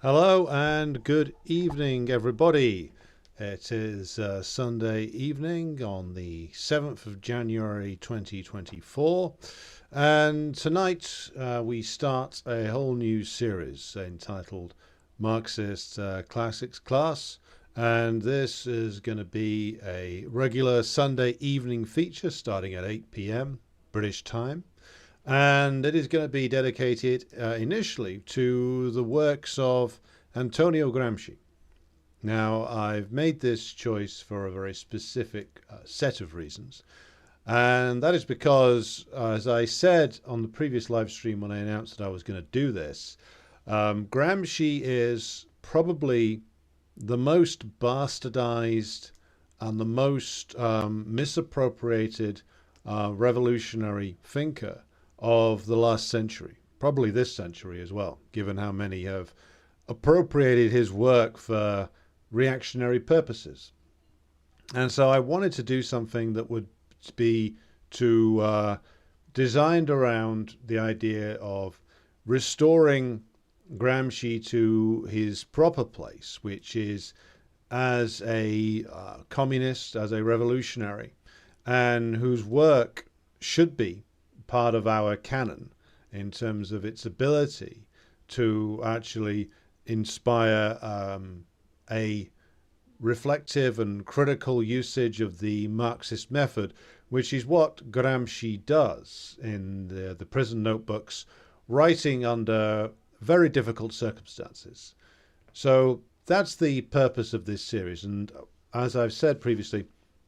Hello and good evening, everybody. It is Sunday evening on the 7th of January 2024, and tonight we start a whole new series entitled Marxist Classics Class, and this is going to be a regular Sunday evening feature starting at 8 p.m. British time. And it is going to be dedicated initially to the works of Antonio Gramsci. Now, I've made this choice for a very specific set of reasons. And that is because, as I said on the previous live stream when I announced that I was going to do this, Gramsci is probably the most bastardized and the most misappropriated revolutionary thinker of the last century, probably this century as well, given how many have appropriated his work for reactionary purposes. And so I wanted to do something that would be designed around the idea of restoring Gramsci to his proper place, which is as a communist, as a revolutionary, and whose work should be part of our canon in terms of its ability to actually inspire a reflective and critical usage of the Marxist method, which is what Gramsci does in the prison notebooks, writing under very difficult circumstances. So that's the purpose of this series. And as I've said previously,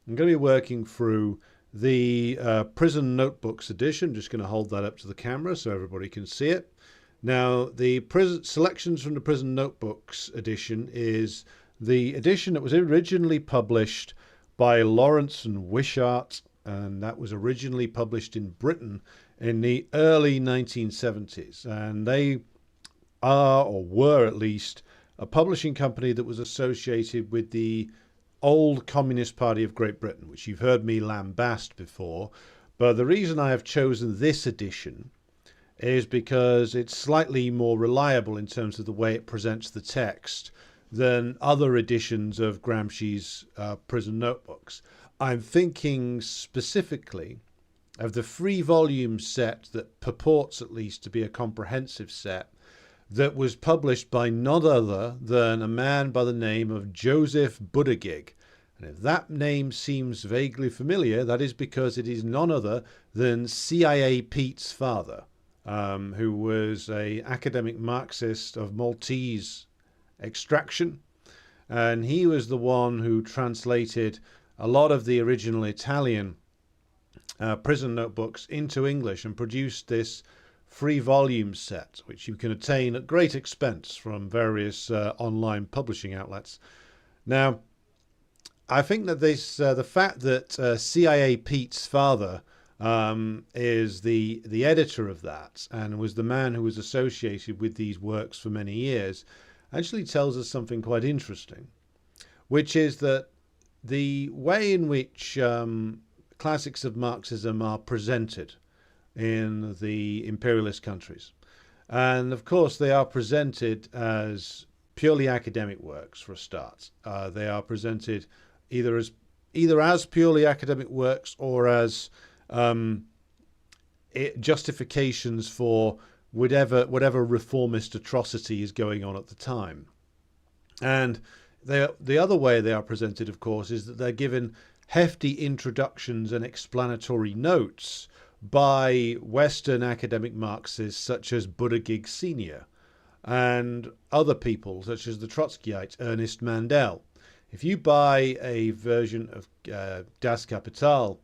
I'm going to be working through the Prison Notebooks edition. Just going to hold that up to the camera so everybody can see it. Now, the selections from the Prison Notebooks edition is the edition that was originally published by Lawrence and Wishart, and that was originally published in Britain in the early 1970s. And they are, or were at least, a publishing company that was associated with the old Communist Party of Great Britain, which you've heard me lambast before. But the reason I have chosen this edition is because it's slightly more reliable in terms of the way it presents the text than other editions of Gramsci's prison notebooks. I'm thinking specifically of the 3-volume set that purports at least to be a comprehensive set that was published by none other than a man by the name of Joseph Buttigieg. And if that name seems vaguely familiar, that is because it is none other than CIA Pete's father, who was an academic Marxist of Maltese extraction. And he was the one who translated a lot of the original Italian prison notebooks into English and produced this 3-volume set, which you can attain at great expense from various online publishing outlets. Now, I think that the fact that CIA Pete's father is the editor of that and was the man who was associated with these works for many years actually tells us something quite interesting, which is that the way in which classics of Marxism are presented in the imperialist countries. And of course, they are presented as purely academic works for a start. They are presented either as purely academic works or as justifications for whatever reformist atrocity is going on at the time. And the other way they are presented, of course, is that they're given hefty introductions and explanatory notes by Western academic Marxists such as Buttigieg Sr. and other people such as the Trotskyite Ernest Mandel. If you buy a version of Das Kapital,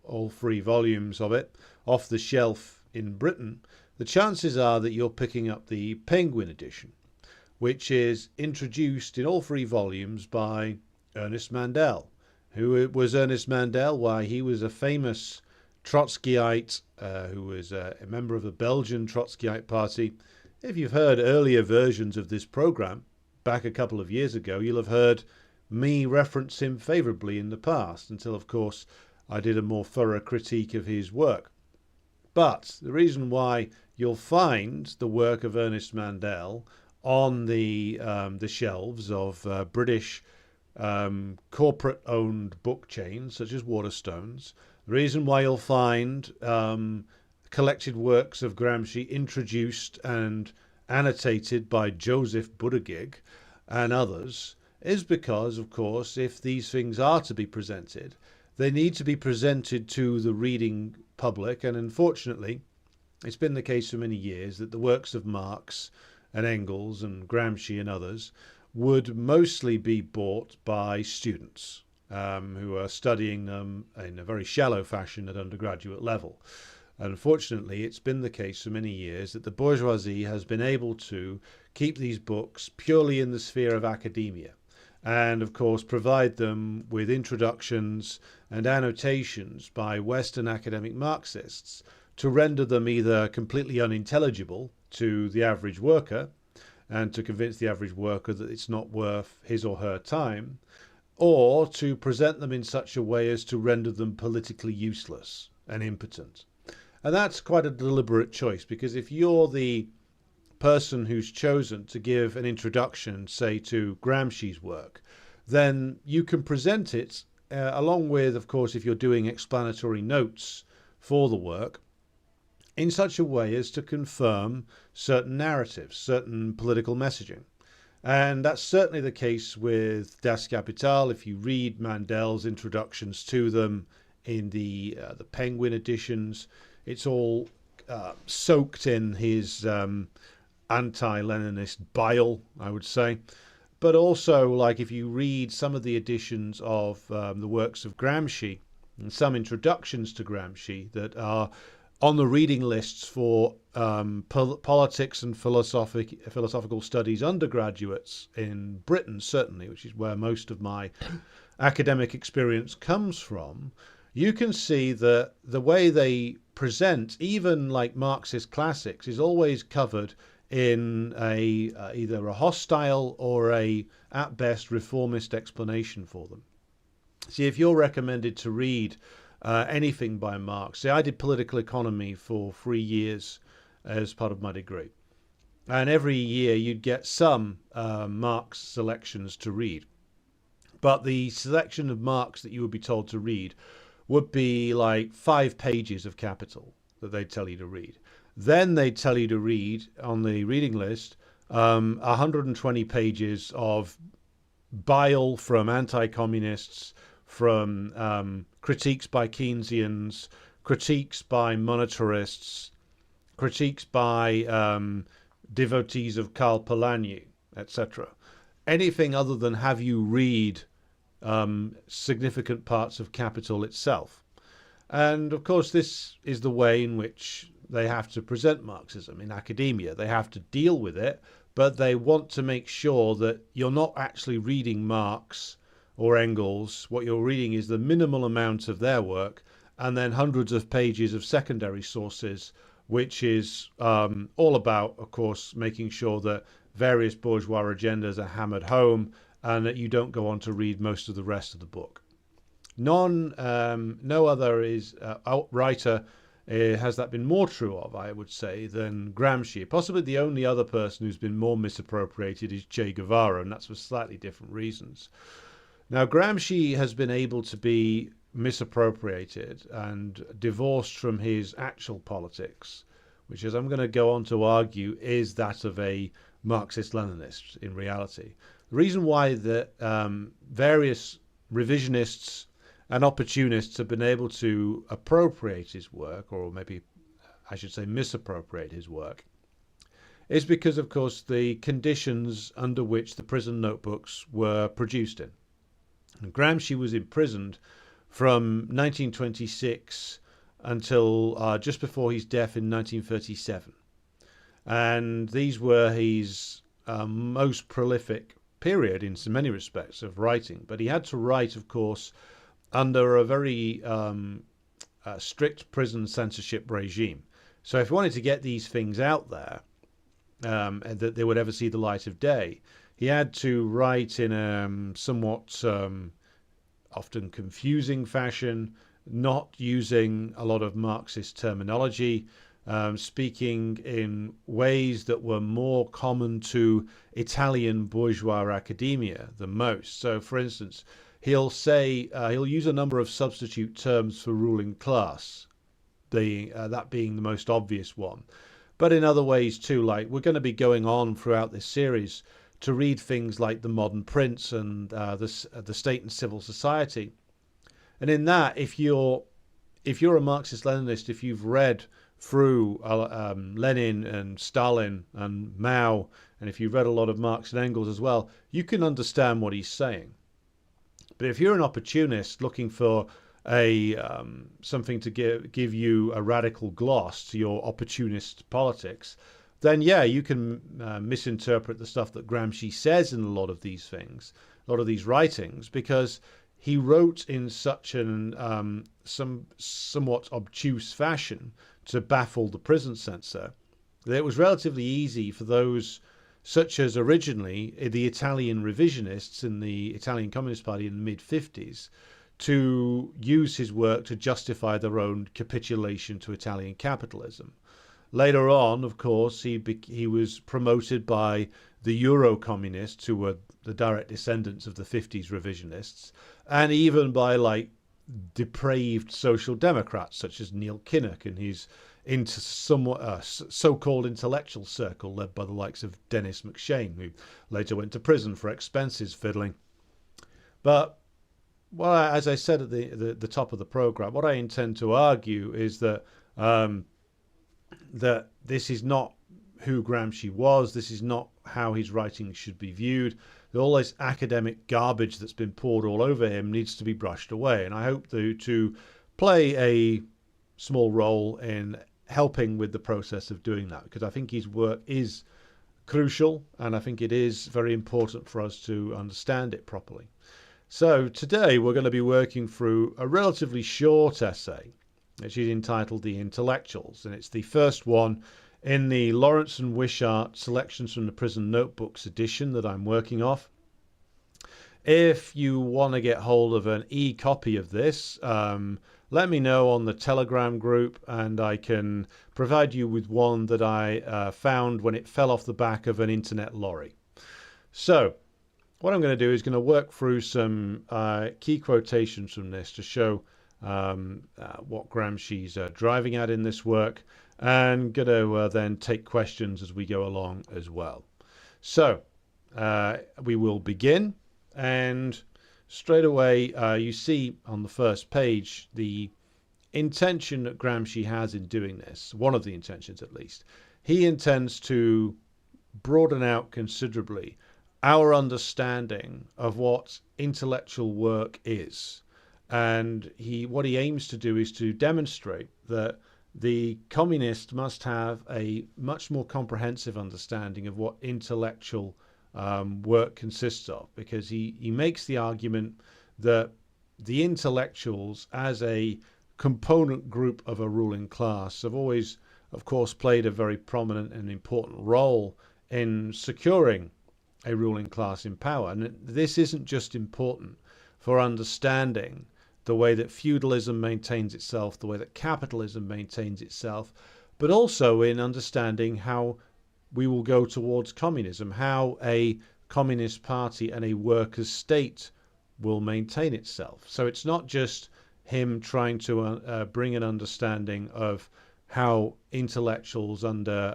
all 3 volumes of it, off the shelf in Britain, the chances are that you're picking up the Penguin edition, which is introduced in all 3 volumes by Ernest Mandel. Who was Ernest Mandel? Why, he was a famous Trotskyite who was a member of the Belgian Trotskyite Party. If you've heard earlier versions of this program, back a couple of years ago, you'll have heard me reference him favorably in the past, until, of course, I did a more thorough critique of his work. But the reason why you'll find the work of Ernest Mandel on the shelves of British corporate-owned book chains such as Waterstones. The reason why you'll find collected works of Gramsci introduced and annotated by Joseph Buttigieg and others is because, of course, if these things are to be presented, they need to be presented to the reading public. And unfortunately, it's been the case for many years that the works of Marx and Engels and Gramsci and others would mostly be bought by students who are studying them in a very shallow fashion at undergraduate level. Unfortunately, it's been the case for many years that the bourgeoisie has been able to keep these books purely in the sphere of academia and, of course, provide them with introductions and annotations by Western academic Marxists to render them either completely unintelligible to the average worker and to convince the average worker that it's not worth his or her time, or to present them in such a way as to render them politically useless and impotent. And that's quite a deliberate choice, because if you're the person who's chosen to give an introduction, say, to Gramsci's work, then you can present it along with, of course, if you're doing explanatory notes for the work, in such a way as to confirm certain narratives, certain political messaging. And that's certainly the case with Das Kapital. If you read Mandel's introductions to them in the Penguin editions, it's all soaked in his anti-Leninist bile, I would say. But also, like if you read some of the editions of the works of Gramsci and some introductions to Gramsci that are on the reading lists for politics and philosophical studies undergraduates in Britain, certainly, which is where most of my academic experience comes from, you can see that the way they present, even like Marxist classics, is always covered in either a hostile or at best, reformist explanation for them. See, if you're recommended to read anything by Marx, see, I did political economy for 3 years as part of my degree. And every year you'd get some Marx selections to read. But the selection of Marx that you would be told to read would be like 5 pages of Capital that they'd tell you to read. Then they'd tell you to read on the reading list 120 pages of bile from anti-communists, from critiques by Keynesians, critiques by monetarists, critiques by devotees of Karl Polanyi, etc. Anything other than have you read significant parts of Capital itself. And of course, this is the way in which they have to present Marxism in academia. They have to deal with it, but they want to make sure that you're not actually reading Marx or Engels. What you're reading is the minimal amount of their work and then hundreds of pages of secondary sources, which is all about, of course, making sure that various bourgeois agendas are hammered home and that you don't go on to read most of the rest of the book. No other writer has that been more true of, I would say, than Gramsci. Possibly the only other person who's been more misappropriated is Che Guevara, and that's for slightly different reasons. Now, Gramsci has been able to be misappropriated and divorced from his actual politics, which, as I'm going to go on to argue, is that of a Marxist-Leninist in reality. The reason why that various revisionists and opportunists have been able to appropriate his work, or maybe I should say misappropriate his work, is because, of course, the conditions under which the prison notebooks were produced in. And Gramsci was imprisoned from 1926 until just before his death in 1937. And these were his most prolific period in so many respects of writing. But he had to write, of course, under a very strict prison censorship regime. So if he wanted to get these things out there, and that they would ever see the light of day, he had to write in a somewhat often confusing fashion, not using a lot of Marxist terminology, speaking in ways that were more common to Italian bourgeois academia than most. So, for instance, he'll use a number of substitute terms for ruling class, that being the most obvious one. But in other ways too, like we're going to be going on throughout this series to read things like The Modern Prince and the State and Civil Society. And in that, if you're a Marxist-Leninist, if you've read through Lenin and Stalin and Mao, and if you've read a lot of Marx and Engels as well, you can understand what he's saying. But if you're an opportunist looking for something to give you a radical gloss to your opportunist politics, then yeah, you can misinterpret the stuff that Gramsci says in a lot of these things, a lot of these writings, because he wrote in such an somewhat obtuse fashion to baffle the prison censor that it was relatively easy for those, such as originally the Italian revisionists in the Italian Communist Party in the mid-50s, to use his work to justify their own capitulation to Italian capitalism. Later on, of course, he was promoted by the Euro-communists, who were the direct descendants of the 50s revisionists, and even by like depraved social democrats such as Neil Kinnock and his somewhat so-called intellectual circle led by the likes of Dennis McShane, who later went to prison for expenses fiddling. But well, as I said at the top of the program, what I intend to argue is that that this is not who Gramsci was. This is not how his writings should be viewed. All this academic garbage that's been poured all over him needs to be brushed away. And I hope to play a small role in helping with the process of doing that, because I think his work is crucial, and I think it is very important for us to understand it properly. So today we're going to be working through a relatively short essay, which is entitled The Intellectuals, and it's the first one in the Lawrence and Wishart Selections from the Prison Notebooks edition that I'm working off. If you want to get hold of an e-copy of this, let me know on the Telegram group, and I can provide you with one that I found when it fell off the back of an internet lorry. So what I'm going to do is going to work through some key quotations from this to show what Gramsci's driving at in this work, and going to then take questions as we go along as well. So we will begin, and straight away you see on the first page the intention that Gramsci has in doing this, one of the intentions at least. He intends to broaden out considerably our understanding of what intellectual work is. And what he aims to do is to demonstrate that the communist must have a much more comprehensive understanding of what intellectual work consists of, because he makes the argument that the intellectuals as a component group of a ruling class have always, of course, played a very prominent and important role in securing a ruling class in power. And this isn't just important for understanding the way that feudalism maintains itself, the way that capitalism maintains itself, but also in understanding how we will go towards communism, how a communist party and a workers' state will maintain itself. So it's not just him trying to bring an understanding of how intellectuals under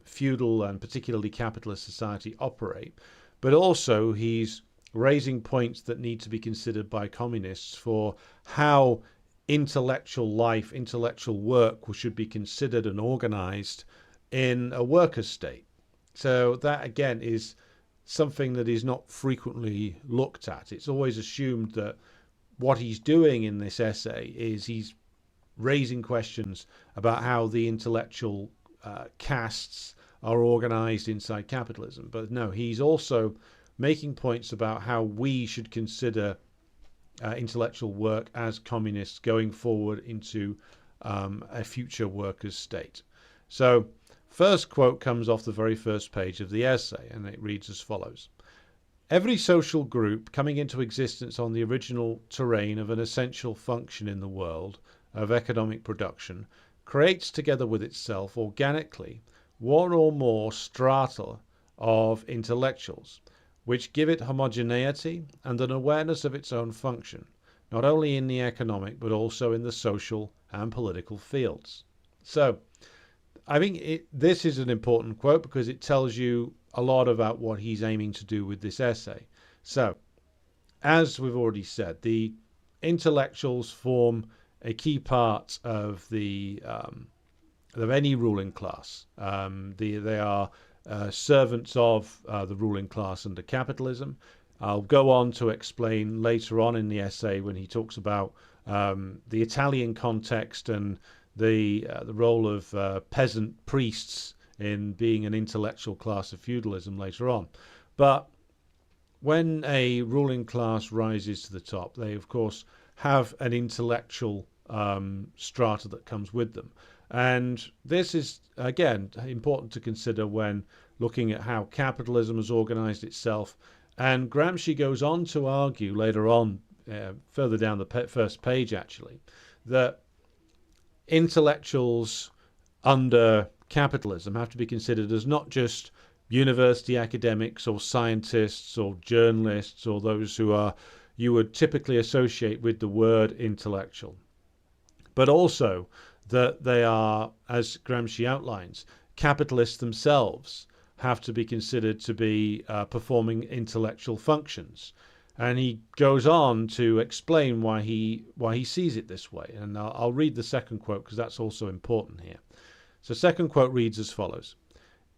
feudal and particularly capitalist society operate, but also he's raising points that need to be considered by communists for how intellectual life, intellectual work should be considered and organized in a workers' state. So that, again, is something that is not frequently looked at. It's always assumed that what he's doing in this essay is he's raising questions about how the intellectual castes are organized inside capitalism. But no, he's also making points about how we should consider intellectual work as communists going forward into a future workers' state. So first quote comes off the very first page of the essay, and it reads as follows. Every social group coming into existence on the original terrain of an essential function in the world of economic production creates together with itself organically one or more strata of intellectuals, which give it homogeneity and an awareness of its own function, not only in the economic but also in the social and political fields. So, I think this is an important quote because it tells you a lot about what he's aiming to do with this essay. So, as we've already said, the intellectuals form a key part of any ruling class. They are servants of the ruling class under capitalism. I'll go on to explain later on in the essay when he talks about the Italian context and the role of peasant priests in being an intellectual class of feudalism later on. But when a ruling class rises to the top, they of course have an intellectual strata that comes with them. And this is, again, important to consider when looking at how capitalism has organized itself. And Gramsci goes on to argue later on, further down the first page actually, that intellectuals under capitalism have to be considered as not just university academics or scientists or journalists or those who you would typically associate with the word intellectual, but also that they are, as Gramsci outlines, capitalists themselves have to be considered to be performing intellectual functions. And he goes on to explain why he sees it this way. And I'll read the second quote because that's also important here. So second quote reads as follows: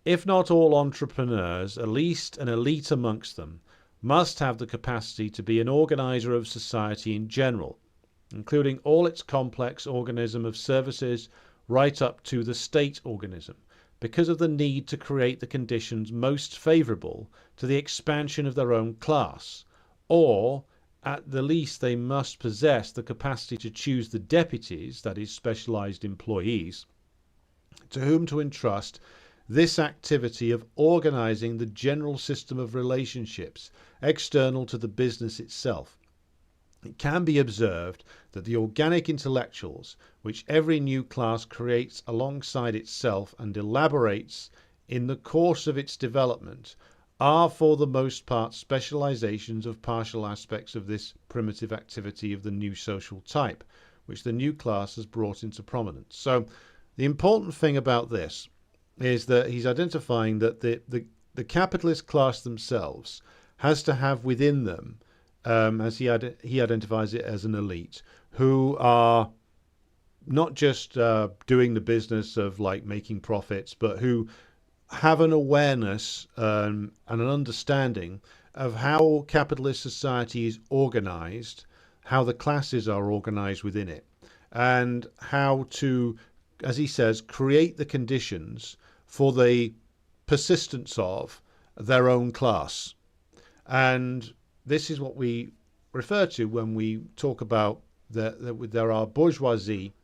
"If not all entrepreneurs, at least an elite amongst them, must have the capacity to be an organizer of society in general, including all its complex organism of services right up to the state organism, because of the need to create the conditions most favorable to the expansion of their own class, or at the least they must possess the capacity to choose the deputies, that is, specialized employees, to whom to entrust this activity of organizing the general system of relationships external to the business itself. It can be observed that the organic intellectuals, which every new class creates alongside itself and elaborates in the course of its development, are for the most part specializations of partial aspects of this primitive activity of the new social type, which the new class has brought into prominence." So the important thing about this is that he's identifying that the capitalist class themselves has to have within them, as he identifies it as an elite, who are not just doing the business of like making profits, but who have an awareness and an understanding of how capitalist society is organized, how the classes are organized within it, and how to, as he says, create the conditions for the persistence of their own class. And this is what we refer to when we talk about that there are bourgeoisie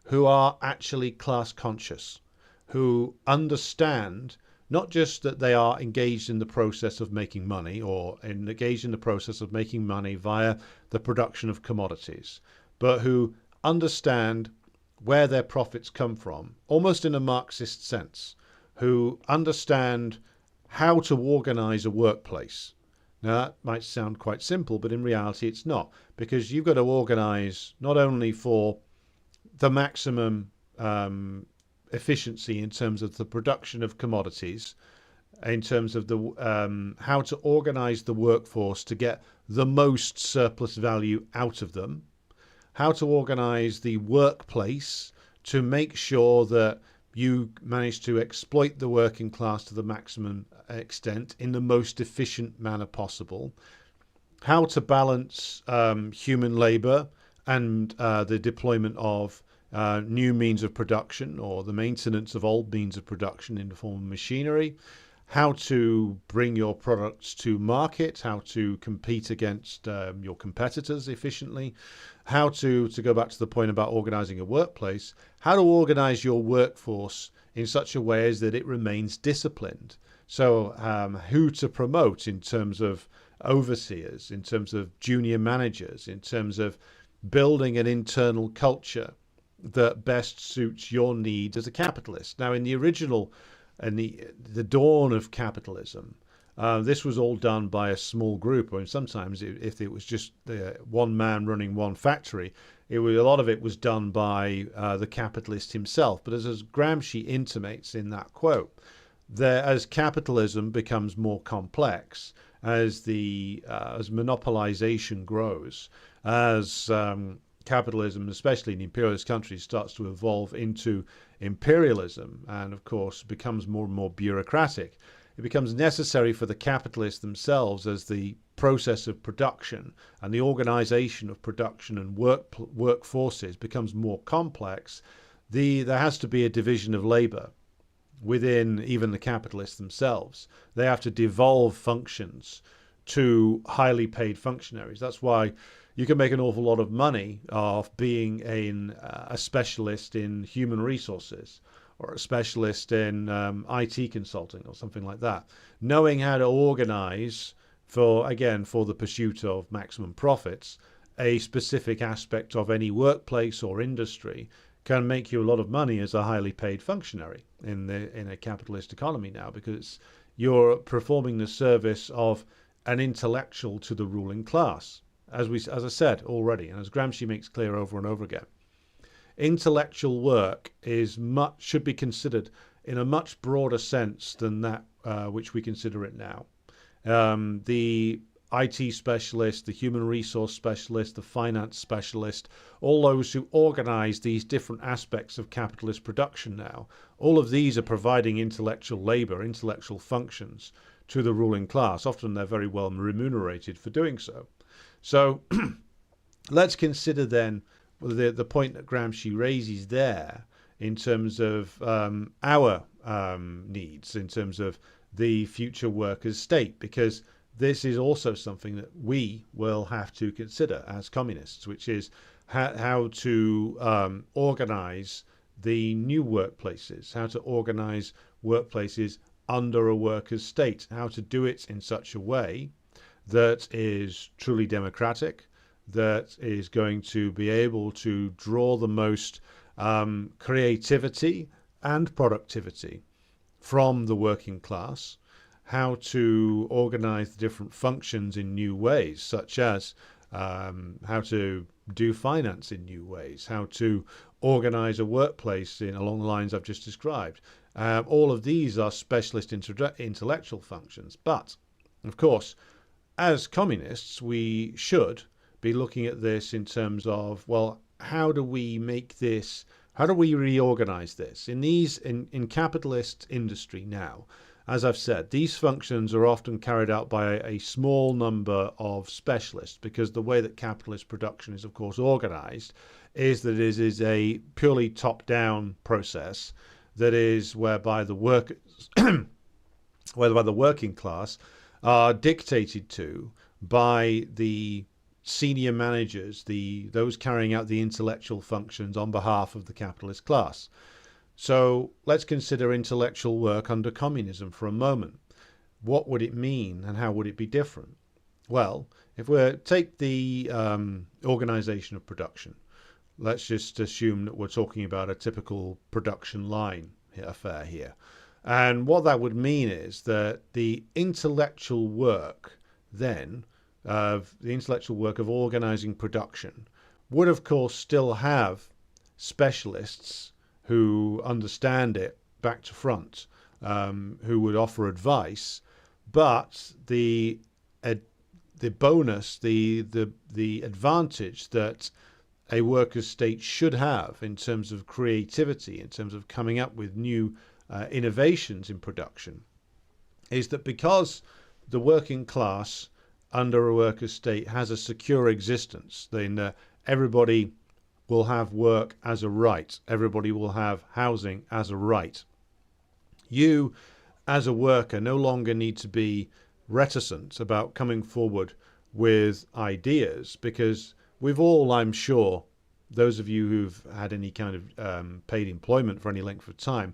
who are actually class conscious, who understand not just that they are engaged in the process of making money or engaged in the process of making money via the production of commodities, but who understand where their profits come from, almost in a Marxist sense, who understand how to organize a workplace. Now, that might sound quite simple, but in reality it's not, because you've got to organize not only for the maximum efficiency in terms of the production of commodities, in terms of the how to organize the workforce to get the most surplus value out of them, how to organize the workplace to make sure that you manage to exploit the working class to the maximum extent in the most efficient manner possible, how to balance human labor and the deployment of new means of production or the maintenance of old means of production in the form of machinery, how to bring your products to market, how to compete against your competitors efficiently, how to go back to the point about organizing a workplace, how to organize your workforce in such a way as that it remains disciplined. So who to promote in terms of overseers, in terms of junior managers, in terms of building an internal culture that best suits your needs as a capitalist. Now, in the original, and the dawn of capitalism, this was all done by a small group, or sometimes if it was just one man running one factory, a lot of it was done by the capitalist himself. But as Gramsci intimates in that quote, as capitalism becomes more complex, as monopolization grows, as capitalism, especially in imperialist countries, starts to evolve into imperialism and, of course, becomes more and more bureaucratic, it becomes necessary for the capitalists themselves, as the process of production and the organization of production and workforces becomes more complex. There has to be a division of labor within even the capitalists themselves. They have to devolve functions to highly paid functionaries. That's why you can make an awful lot of money off being a specialist in human resources, or a specialist in IT consulting or something like that. Knowing how to organize for the pursuit of maximum profits, a specific aspect of any workplace or industry can make you a lot of money as a highly paid functionary in a capitalist economy now, because you're performing the service of an intellectual to the ruling class, as I said already, and as Gramsci makes clear over and over again. Intellectual work should be considered in a much broader sense than that which we consider it now. The IT specialist, the human resource specialist, the finance specialist, all those who organize these different aspects of capitalist production now, all of these are providing intellectual labor, intellectual functions to the ruling class. Often they're very well remunerated for doing so. So let's consider then the point that Gramsci raises there in terms of our needs, in terms of the future workers' state, because this is also something that we will have to consider as communists, which is how to organize the new workplaces, how to organize workplaces under a workers' state, how to do it in such a way that is truly democratic, that is going to be able to draw the most creativity and productivity from the working class, how to organize the different functions in new ways, such as how to do finance in new ways, how to organize a workplace along the lines I've just described. All of these are specialist intellectual functions. But, of course, as communists, we should be looking at this in terms of, well, how do we reorganize this? In capitalist industry now, as I've said, these functions are often carried out by a small number of specialists, because the way that capitalist production is, of course, organized is that it is a purely top-down process that is whereby the workers, whereby the working class are dictated to by the senior managers, those carrying out the intellectual functions on behalf of the capitalist class. So let's consider intellectual work under communism for a moment. What would it mean, and how would it be different? Well, if we take the organization of production, let's just assume that we're talking about a typical production line affair here. And what that would mean is that the intellectual work then, of the intellectual work of organizing production, would of course still have specialists who understand it back to front, who would offer advice, but the bonus, the advantage that a workers' state should have in terms of creativity, in terms of coming up with new innovations in production, is that because the working class under a workers' state has a secure existence, then everybody will have work as a right. Everybody will have housing as a right. You, as a worker, no longer need to be reticent about coming forward with ideas, because we've all, I'm sure, those of you who've had any kind of paid employment for any length of time,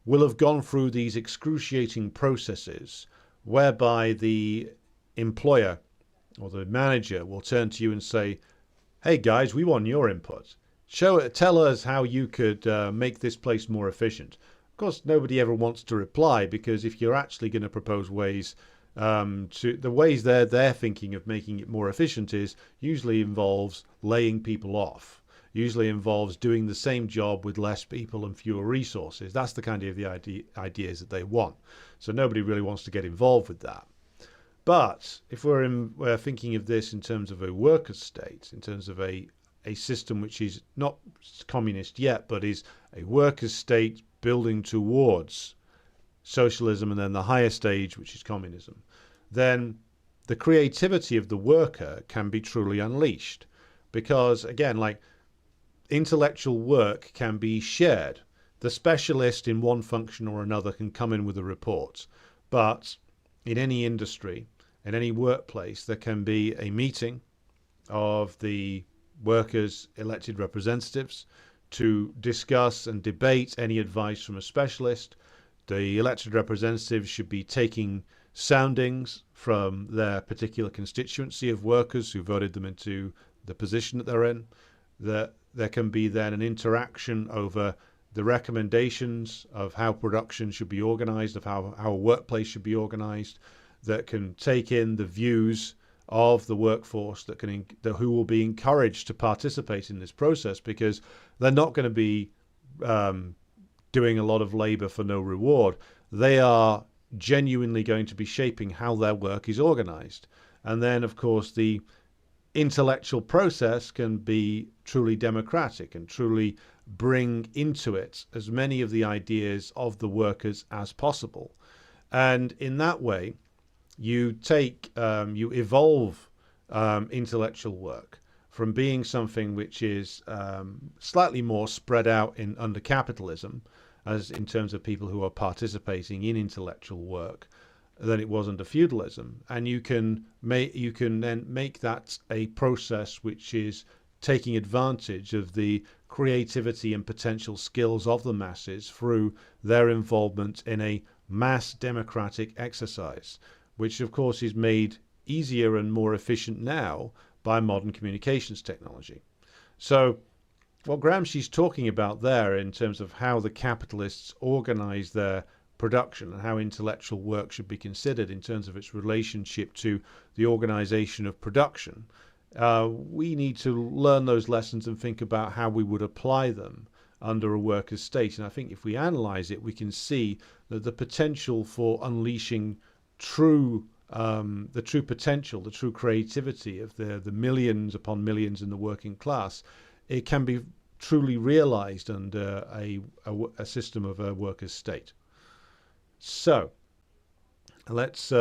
will have gone through these excruciating processes whereby the employer or the manager will turn to you and say, hey guys, we want your input. tell us how you could make this place more efficient. Of course, nobody ever wants to reply, because if you're actually going to propose ways to the ways they're thinking of making it more efficient is usually involves laying people off. Usually involves doing the same job with less people and fewer resources. That's the kind of ideas that they want. So nobody really wants to get involved with that. But if we're thinking of this in terms of a worker state, in terms of a system which is not communist yet, but is a worker state building towards socialism and then the higher stage, which is communism, then the creativity of the worker can be truly unleashed. Because, again, like, intellectual work can be shared. The specialist in one function or another can come in with a report. But in any industry, in any workplace, there can be a meeting of the workers' elected representatives to discuss and debate any advice from a specialist. The elected representatives should be taking soundings from their particular constituency of workers who voted them into the position that they're in. There can be then an interaction over the recommendations of how production should be organized, of how a workplace should be organized, that can take in the views of the workforce, who will be encouraged to participate in this process, because they're not going to be doing a lot of labor for no reward. They are genuinely going to be shaping how their work is organized. And then, of course, the intellectual process can be truly democratic and truly bring into it as many of the ideas of the workers as possible. And in that way, you evolve intellectual work from being something which is slightly more spread out under capitalism, as in terms of people who are participating in intellectual work, than it was under feudalism. And you can then make that a process which is taking advantage of the creativity and potential skills of the masses through their involvement in a mass democratic exercise, which of course is made easier and more efficient now by modern communications technology. So what Gramsci's talking about there in terms of how the capitalists organize their production and how intellectual work should be considered in terms of its relationship to the organization of production, we need to learn those lessons and think about how we would apply them under a workers' state. And I think if we analyze it, we can see that the potential for unleashing the true potential, the true creativity of the millions upon millions in the working class, it can be truly realized under a system of a workers' state. So let's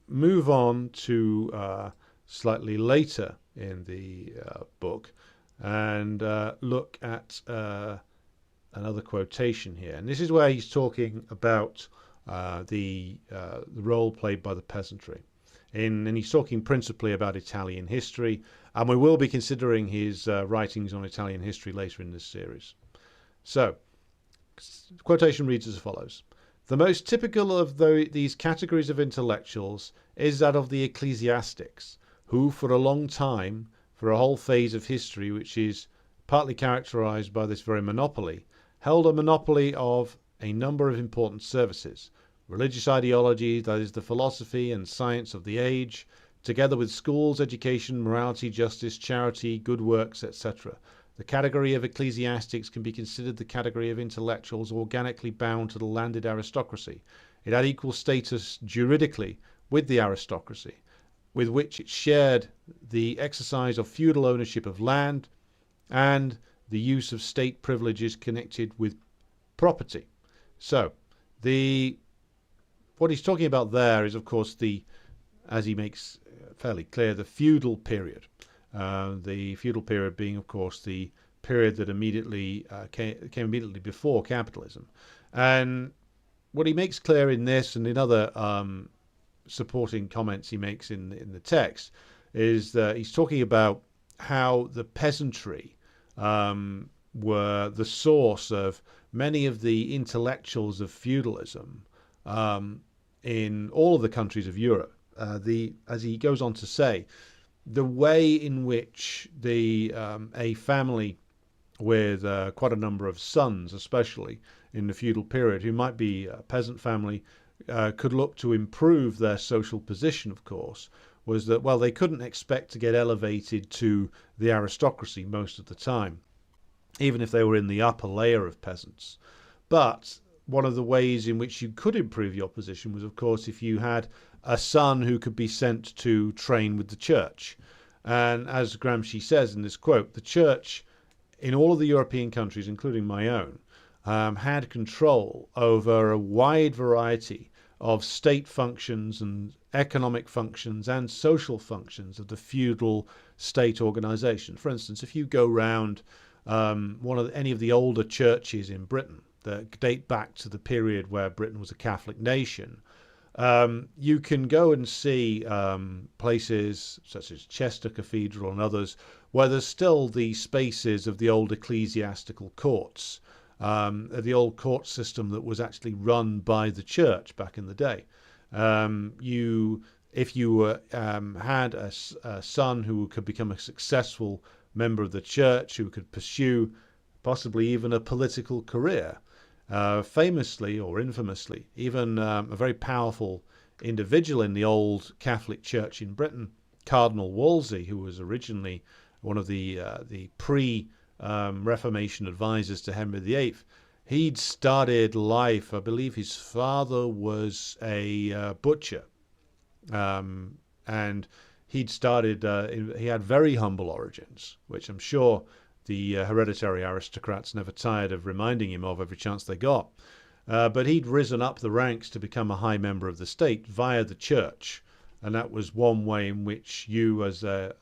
move on to slightly later in the book and look at another quotation here. And this is where he's talking about the role played by the peasantry. And he's talking principally about Italian history, and we will be considering his writings on Italian history later in this series. So, the quotation reads as follows. The most typical of these categories of intellectuals is that of the ecclesiastics, who for a long time, for a whole phase of history which is partly characterized by this very monopoly, held a monopoly of a number of important services, religious ideology, that is the philosophy and science of the age, together with schools, education, morality, justice, charity, good works, etc. The category of ecclesiastics can be considered the category of intellectuals organically bound to the landed aristocracy. It had equal status juridically with the aristocracy, with which it shared the exercise of feudal ownership of land and the use of state privileges connected with property. So, what he's talking about there is, of course, as he makes fairly clear, the feudal period. The feudal period being, of course, the period that came immediately before capitalism. And what he makes clear in this and in other supporting comments he makes in the text is that he's talking about how the peasantry were the source of many of the intellectuals of feudalism in all of the countries of Europe. As he goes on to say, the way in which a family with quite a number of sons, especially in the feudal period, who might be a peasant family, could look to improve their social position, of course, was that, well, they couldn't expect to get elevated to the aristocracy most of the time, even if they were in the upper layer of peasants. But one of the ways in which you could improve your position was, of course, if you had a son who could be sent to train with the church. And as Gramsci says in this quote, the church in all of the European countries, including my own, had control over a wide variety of state functions and economic functions and social functions of the feudal state organization. For instance, if you go round any of the older churches in Britain that date back to the period where Britain was a Catholic nation, you can go and see places such as Chester Cathedral and others where there's still the spaces of the old ecclesiastical courts, the old court system that was actually run by the church back in the day. If you had a son who could become a successful member of the church, who could pursue possibly even a political career, famously or infamously, even a very powerful individual in the old Catholic Church in Britain, Cardinal Wolsey, who was originally one of the pre-Reformation advisors to Henry VIII. He'd started life, I believe his father was a butcher, and he had very humble origins, which I'm sure the hereditary aristocrats never tired of reminding him of every chance they got. But he'd risen up the ranks to become a high member of the state via the church, and that was one way in which you, as a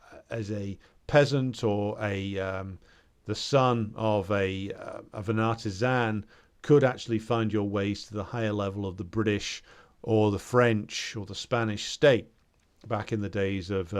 peasant or the son of an artisan, could actually find your ways to the higher level of the British or the French or the Spanish state back in the days of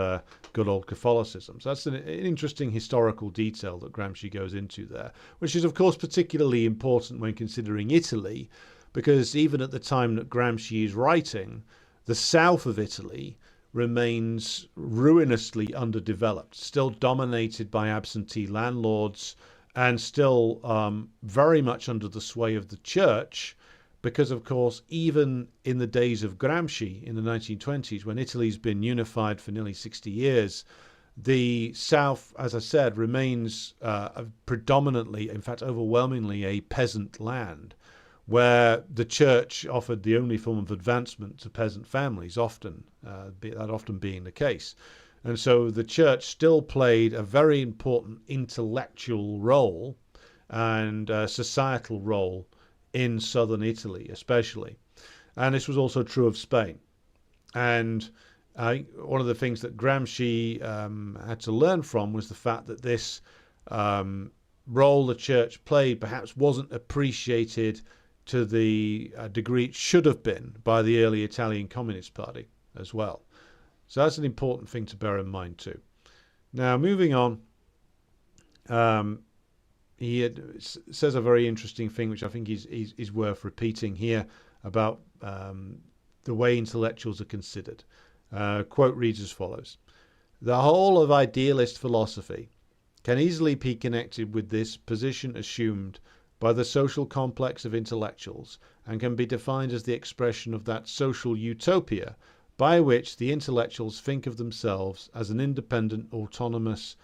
good old Catholicism. So that's an interesting historical detail that Gramsci goes into there, which is, of course, particularly important when considering Italy, because even at the time that Gramsci is writing, the south of Italy remains ruinously underdeveloped, still dominated by absentee landlords, and still very much under the sway of the church, because, of course, even in the days of Gramsci in the 1920s, when Italy's been unified for nearly 60 years, the South, as I said, remains predominantly, in fact, overwhelmingly a peasant land, where the church offered the only form of advancement to peasant families, that often being the case. And so the church still played a very important intellectual role and societal role in southern Italy, especially. And this was also true of Spain. And one of the things that Gramsci had to learn from was the fact that this role the church played perhaps wasn't appreciated to the degree it should have been by the early Italian Communist Party as well. So that's an important thing to bear in mind too. Now, moving on, he says a very interesting thing, which I think is worth repeating here, about the way intellectuals are considered. Quote reads as follows: "The whole of idealist philosophy can easily be connected with this position assumed by the social complex of intellectuals, and can be defined as the expression of that social utopia by which the intellectuals think of themselves as an independent, autonomous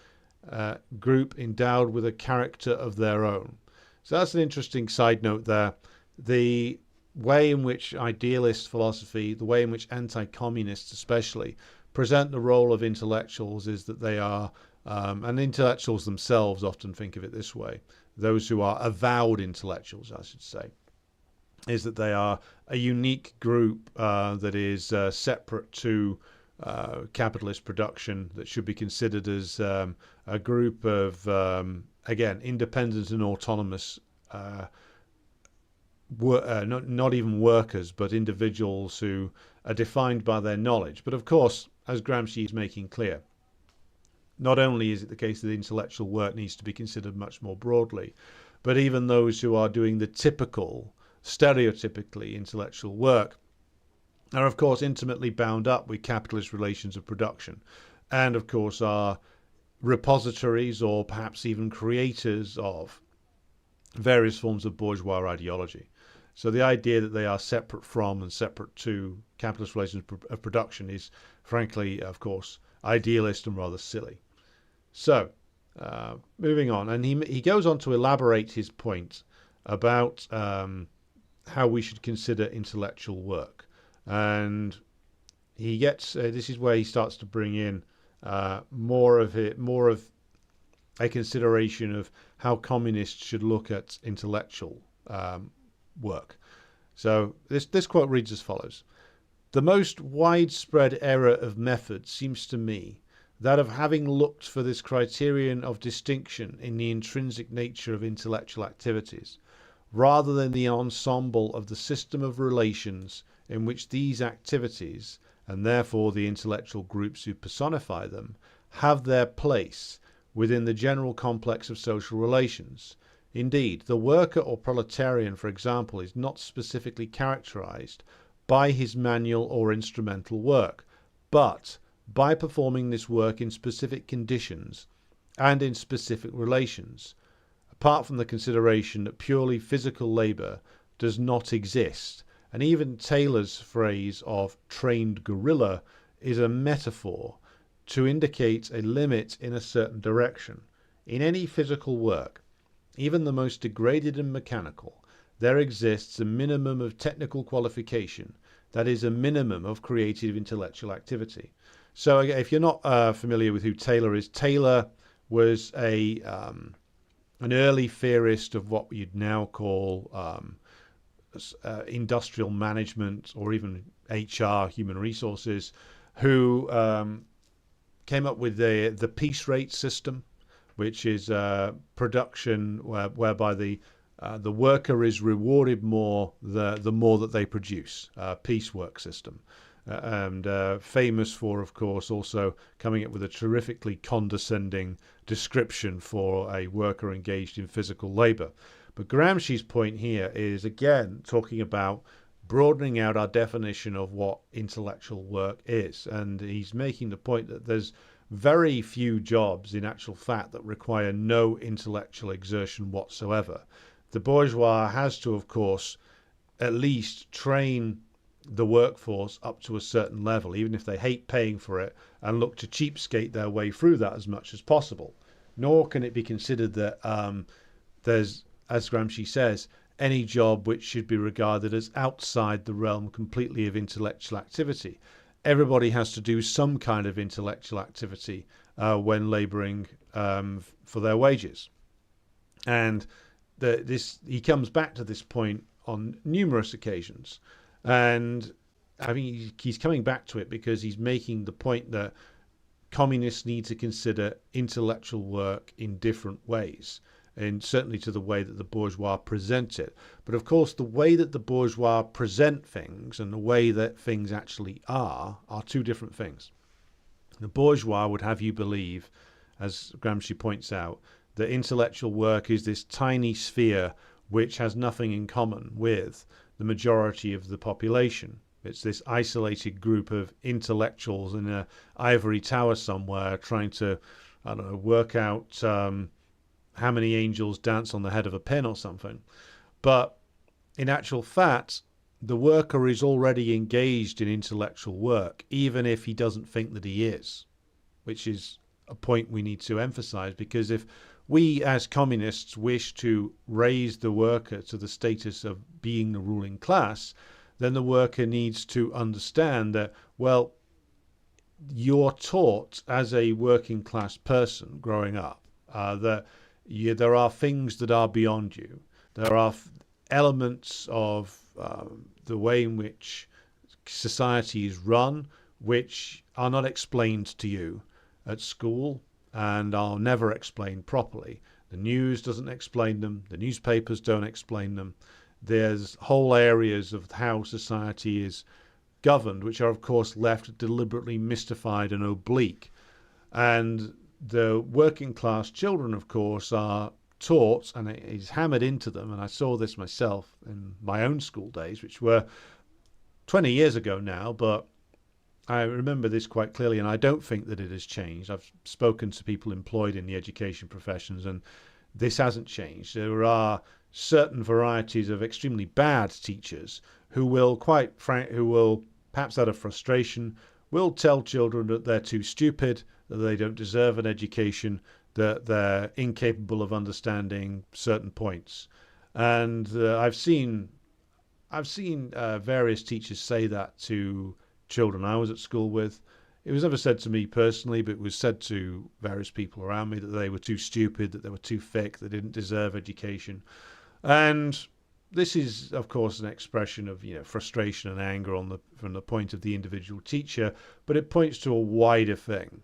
group endowed with a character of their own." So that's an interesting side note there. The way in which idealist philosophy, the way in which anti-communists especially, present the role of intellectuals is that they are, and intellectuals themselves often think of it this way, those who are avowed intellectuals, I should say, is that they are a unique group that is separate to capitalist production, that should be considered as a group of, again, independent and autonomous, not even workers, but individuals who are defined by their knowledge. But of course, as Gramsci is making clear, not only is it the case that intellectual work needs to be considered much more broadly, but even those who are doing the typical, stereotypically intellectual work are, of course, intimately bound up with capitalist relations of production, and, of course, are repositories or perhaps even creators of various forms of bourgeois ideology. So the idea that they are separate from and separate to capitalist relations of production is, frankly, of course, idealist and rather silly. So, moving on, and he goes on to elaborate his point about how we should consider intellectual work, and he gets this is where he starts to bring in more of a consideration of how communists should look at intellectual work. So this quote reads as follows: "The most widespread error of method seems to me that of having looked for this criterion of distinction in the intrinsic nature of intellectual activities, rather than the ensemble of the system of relations in which these activities, and therefore the intellectual groups who personify them, have their place within the general complex of social relations. Indeed, the worker or proletarian, for example, is not specifically characterized by his manual or instrumental work, but by performing this work in specific conditions and in specific relations. Apart from the consideration that purely physical labor does not exist, and even Taylor's phrase of trained guerrilla is a metaphor to indicate a limit in a certain direction. In any physical work, even the most degraded and mechanical, there exists a minimum of technical qualification, that is, a minimum of creative intellectual activity." So if you're not familiar with who Taylor is, Taylor was an early theorist of what you'd now call industrial management or even HR, human resources, who came up with the piece rate system, which is production whereby the worker is rewarded more the more that they produce, piecework system. And famous for, of course, also coming up with a terrifically condescending description for a worker engaged in physical labor. But Gramsci's point here is, again, talking about broadening out our definition of what intellectual work is. And he's making the point that there's very few jobs, in actual fact, that require no intellectual exertion whatsoever. The bourgeois has to, of course, at least train the workforce up to a certain level, even if they hate paying for it, and look to cheapskate their way through that as much as possible. Nor can it be considered that there's, as Gramsci says, any job which should be regarded as outside the realm completely of intellectual activity. Everybody has to do some kind of intellectual activity when laboring for their wages. And he comes back to this point on numerous occasions. And I mean, he's coming back to it because he's making the point that communists need to consider intellectual work in different ways, and certainly to the way that the bourgeois present it. But of course, the way that the bourgeois present things and the way that things actually are two different things. The bourgeois would have you believe, as Gramsci points out, that intellectual work is this tiny sphere which has nothing in common with the majority of the population. It's this isolated group of intellectuals in an ivory tower somewhere trying to, I don't know, work out how many angels dance on the head of a pin or something. But in actual fact, the worker is already engaged in intellectual work, even if he doesn't think that he is, which is a point we need to emphasize, because if we as communists wish to raise the worker to the status of being the ruling class, then the worker needs to understand that, well, you're taught as a working class person growing up that there are things that are beyond you. There are elements of the way in which society is run which are not explained to you at school and are never explained properly. The news doesn't explain them. The newspapers don't explain them. There's whole areas of how society is governed which are, of course, left deliberately mystified and oblique. And the working class children, of course, are taught, and it is hammered into them, and I saw this myself in my own school days, which were 20 years ago now, but I remember this quite clearly, and I don't think that it has changed. I've spoken to people employed in the education professions, and this hasn't changed. There are certain varieties of extremely bad teachers who will who will, perhaps out of frustration, will tell children that they're too stupid, that they don't deserve an education, that they're incapable of understanding certain points. And I've seen various teachers say that to children I was at school with. It was never said to me personally, but it was said to various people around me that they were too stupid, that they were too thick, they didn't deserve education. And this is, of course, an expression of frustration and anger from the point of the individual teacher, but it points to a wider thing,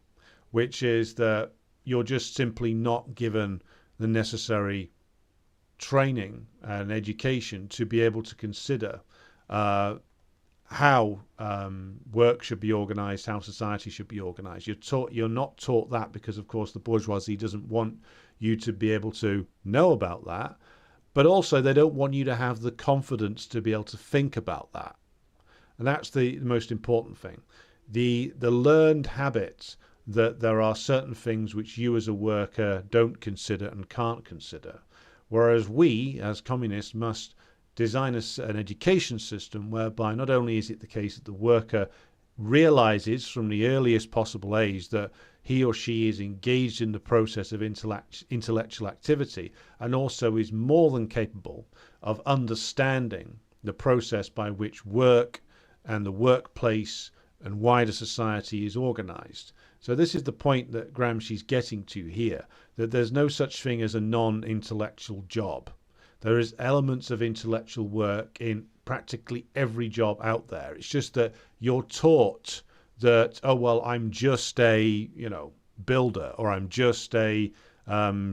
which is that you're just simply not given the necessary training and education to be able to consider how work should be organized, how society should be organized. You're not taught that because, of course, the bourgeoisie doesn't want you to be able to know about that, but also they don't want you to have the confidence to be able to think about that. And that's the most important thing. The learned habit that there are certain things which you as a worker don't consider and can't consider, whereas we as communists must design an education system whereby not only is it the case that the worker realizes from the earliest possible age that he or she is engaged in the process of intellectual activity, and also is more than capable of understanding the process by which work and the workplace and wider society is organized. So this is the point that Gramsci's getting to here, that there's no such thing as a non-intellectual job. There is elements of intellectual work in practically every job out there. It's just that you're taught that, oh, well, I'm just a, builder, or I'm just a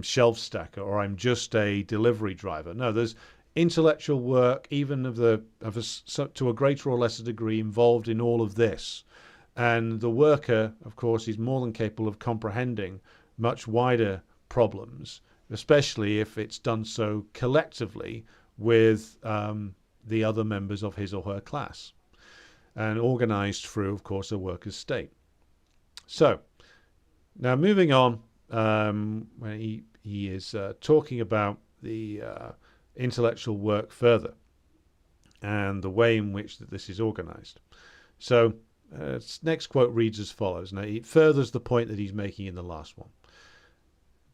shelf stacker, or I'm just a delivery driver. No, there's intellectual work, even to a greater or lesser degree, involved in all of this. And the worker, of course, is more than capable of comprehending much wider problems, especially if it's done so collectively with the other members of his or her class, and organized through, of course, a workers' state. So, now moving on, when he is talking about the intellectual work further and the way in which this is organized. So, next quote reads as follows. Now, it furthers the point that he's making in the last one.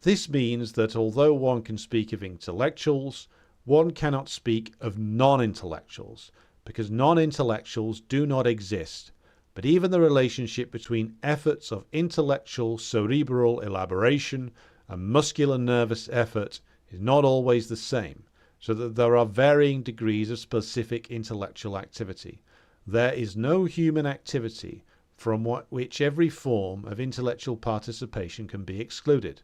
This means that although one can speak of intellectuals, one cannot speak of non-intellectuals, because non-intellectuals do not exist. But even the relationship between efforts of intellectual cerebral elaboration and muscular nervous effort is not always the same, so that there are varying degrees of specific intellectual activity. There is no human activity from which every form of intellectual participation can be excluded.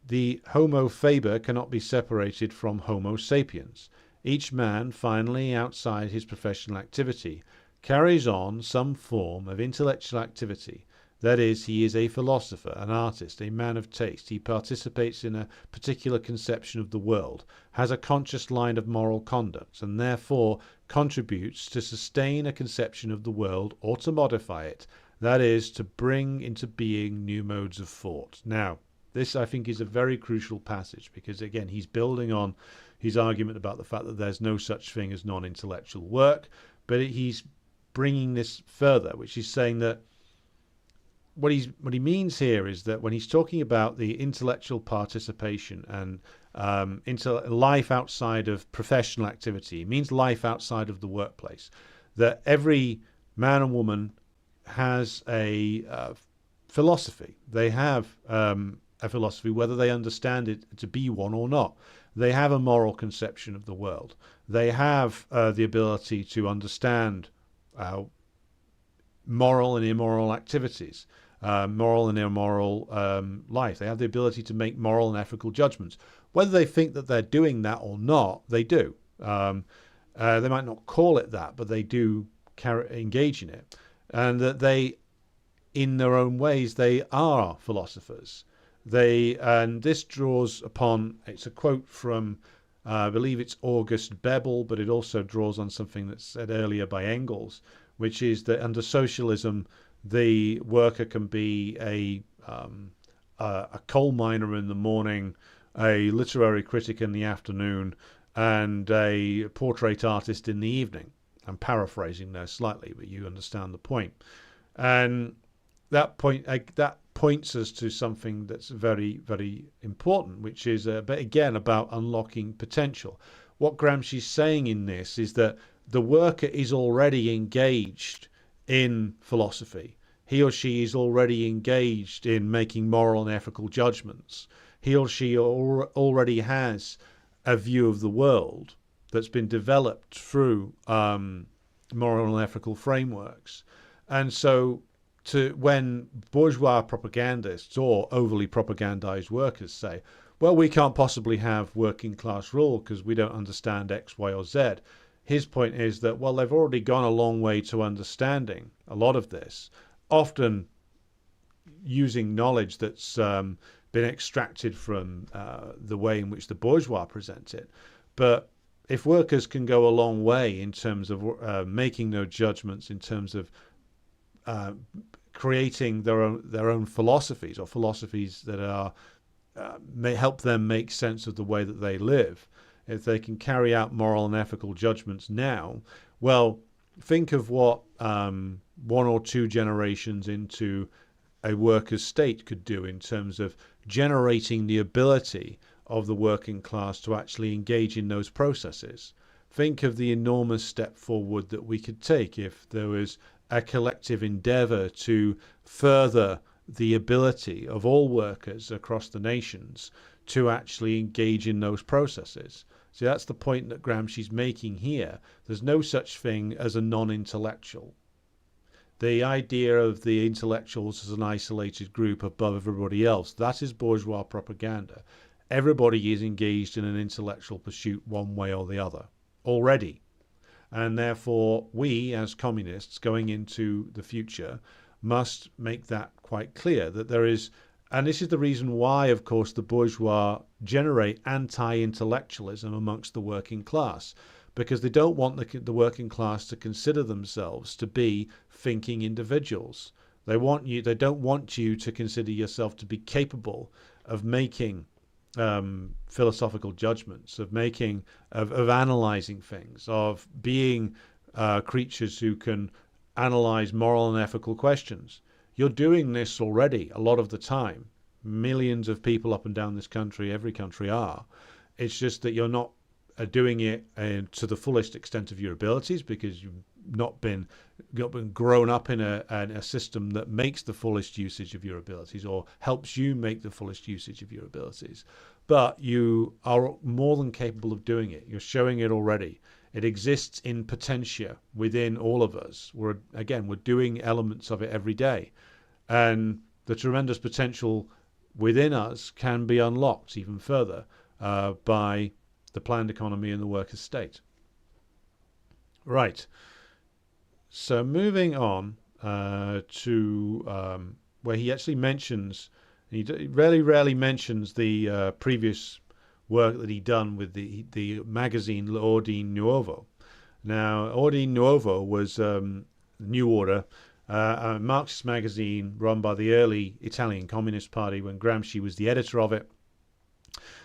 The Homo faber cannot be separated from Homo sapiens. Each man, finally, outside his professional activity, carries on some form of intellectual activity. That is, he is a philosopher, an artist, a man of taste. He participates in a particular conception of the world, has a conscious line of moral conduct, and therefore contributes to sustain a conception of the world or to modify it. That is, to bring into being new modes of thought. Now, this, I think, is a very crucial passage because, again, he's building on his argument about the fact that there's no such thing as non-intellectual work, but he's bringing this further, which is saying that what he means here is that when he's talking about the intellectual participation and life outside of professional activity, he means life outside of the workplace, that every man and woman has a philosophy. They have a philosophy, whether they understand it to be one or not. They have a moral conception of the world. They have the ability to understand moral and immoral activities, moral and immoral life. They have the ability to make moral and ethical judgments. Whether they think that they're doing that or not, they do. They might not call it that, but they do engage in it. And that they, in their own ways, they are philosophers. And this draws upon, it's a quote from, I believe it's August Bebel, but it also draws on something that's said earlier by Engels, which is that under socialism, the worker can be a coal miner in the morning, a literary critic in the afternoon, and a portrait artist in the evening. I'm paraphrasing there slightly, but you understand the point. And that points us to something that's very, very important, which is, again, about unlocking potential. What Gramsci's saying in this is that the worker is already engaged in philosophy. He or she is already engaged in making moral and ethical judgments. He or she already has a view of the world that's been developed through moral and ethical frameworks. And so when bourgeois propagandists or overly propagandized workers say, well, we can't possibly have working class rule because we don't understand X, Y, or Z, his point is that, well, they've already gone a long way to understanding a lot of this, often using knowledge that's been extracted from the way in which the bourgeois present it. But if workers can go a long way in terms of making those judgments, in terms of creating their own philosophies, or philosophies that are may help them make sense of the way that they live, if they can carry out moral and ethical judgments now, well, think of what 1 or 2 generations into a workers' state could do in terms of generating the ability of the working class to actually engage in those processes. Think of the enormous step forward that we could take if there was a collective endeavor to further the ability of all workers across the nations to actually engage in those processes. See, that's the point that Gramsci's making here. There's no such thing as a non-intellectual. The idea of the intellectuals as an isolated group above everybody else, that is bourgeois propaganda. Everybody is engaged in an intellectual pursuit one way or the other already. And therefore, we as communists going into the future must make that quite clear, that there is, and this is the reason why, of course, the bourgeois generate anti-intellectualism amongst the working class, because they don't want the working class to consider themselves to be thinking individuals. They don't want you to consider yourself to be capable of making philosophical judgments, of analyzing things, of being creatures who can analyze moral and ethical questions. You're doing this already a lot of the time. Millions of people up and down this country, every country are. It's just that you're not doing it to the fullest extent of your abilities, because you've not been grown up in a system that makes the fullest usage of your abilities, or helps you make the fullest usage of your abilities. But you are more than capable of doing it. You're showing it already. It exists in potentia within all of us. We're doing elements of it every day. And the tremendous potential within us can be unlocked even further by the planned economy and the workers' state. Right. So moving on to where he actually mentions, he rarely mentions the previous work that he'd done with the magazine L'Ordine Nuovo. Now, Ordine Nuovo was New Order, a Marxist magazine run by the early Italian Communist Party when Gramsci was the editor of it.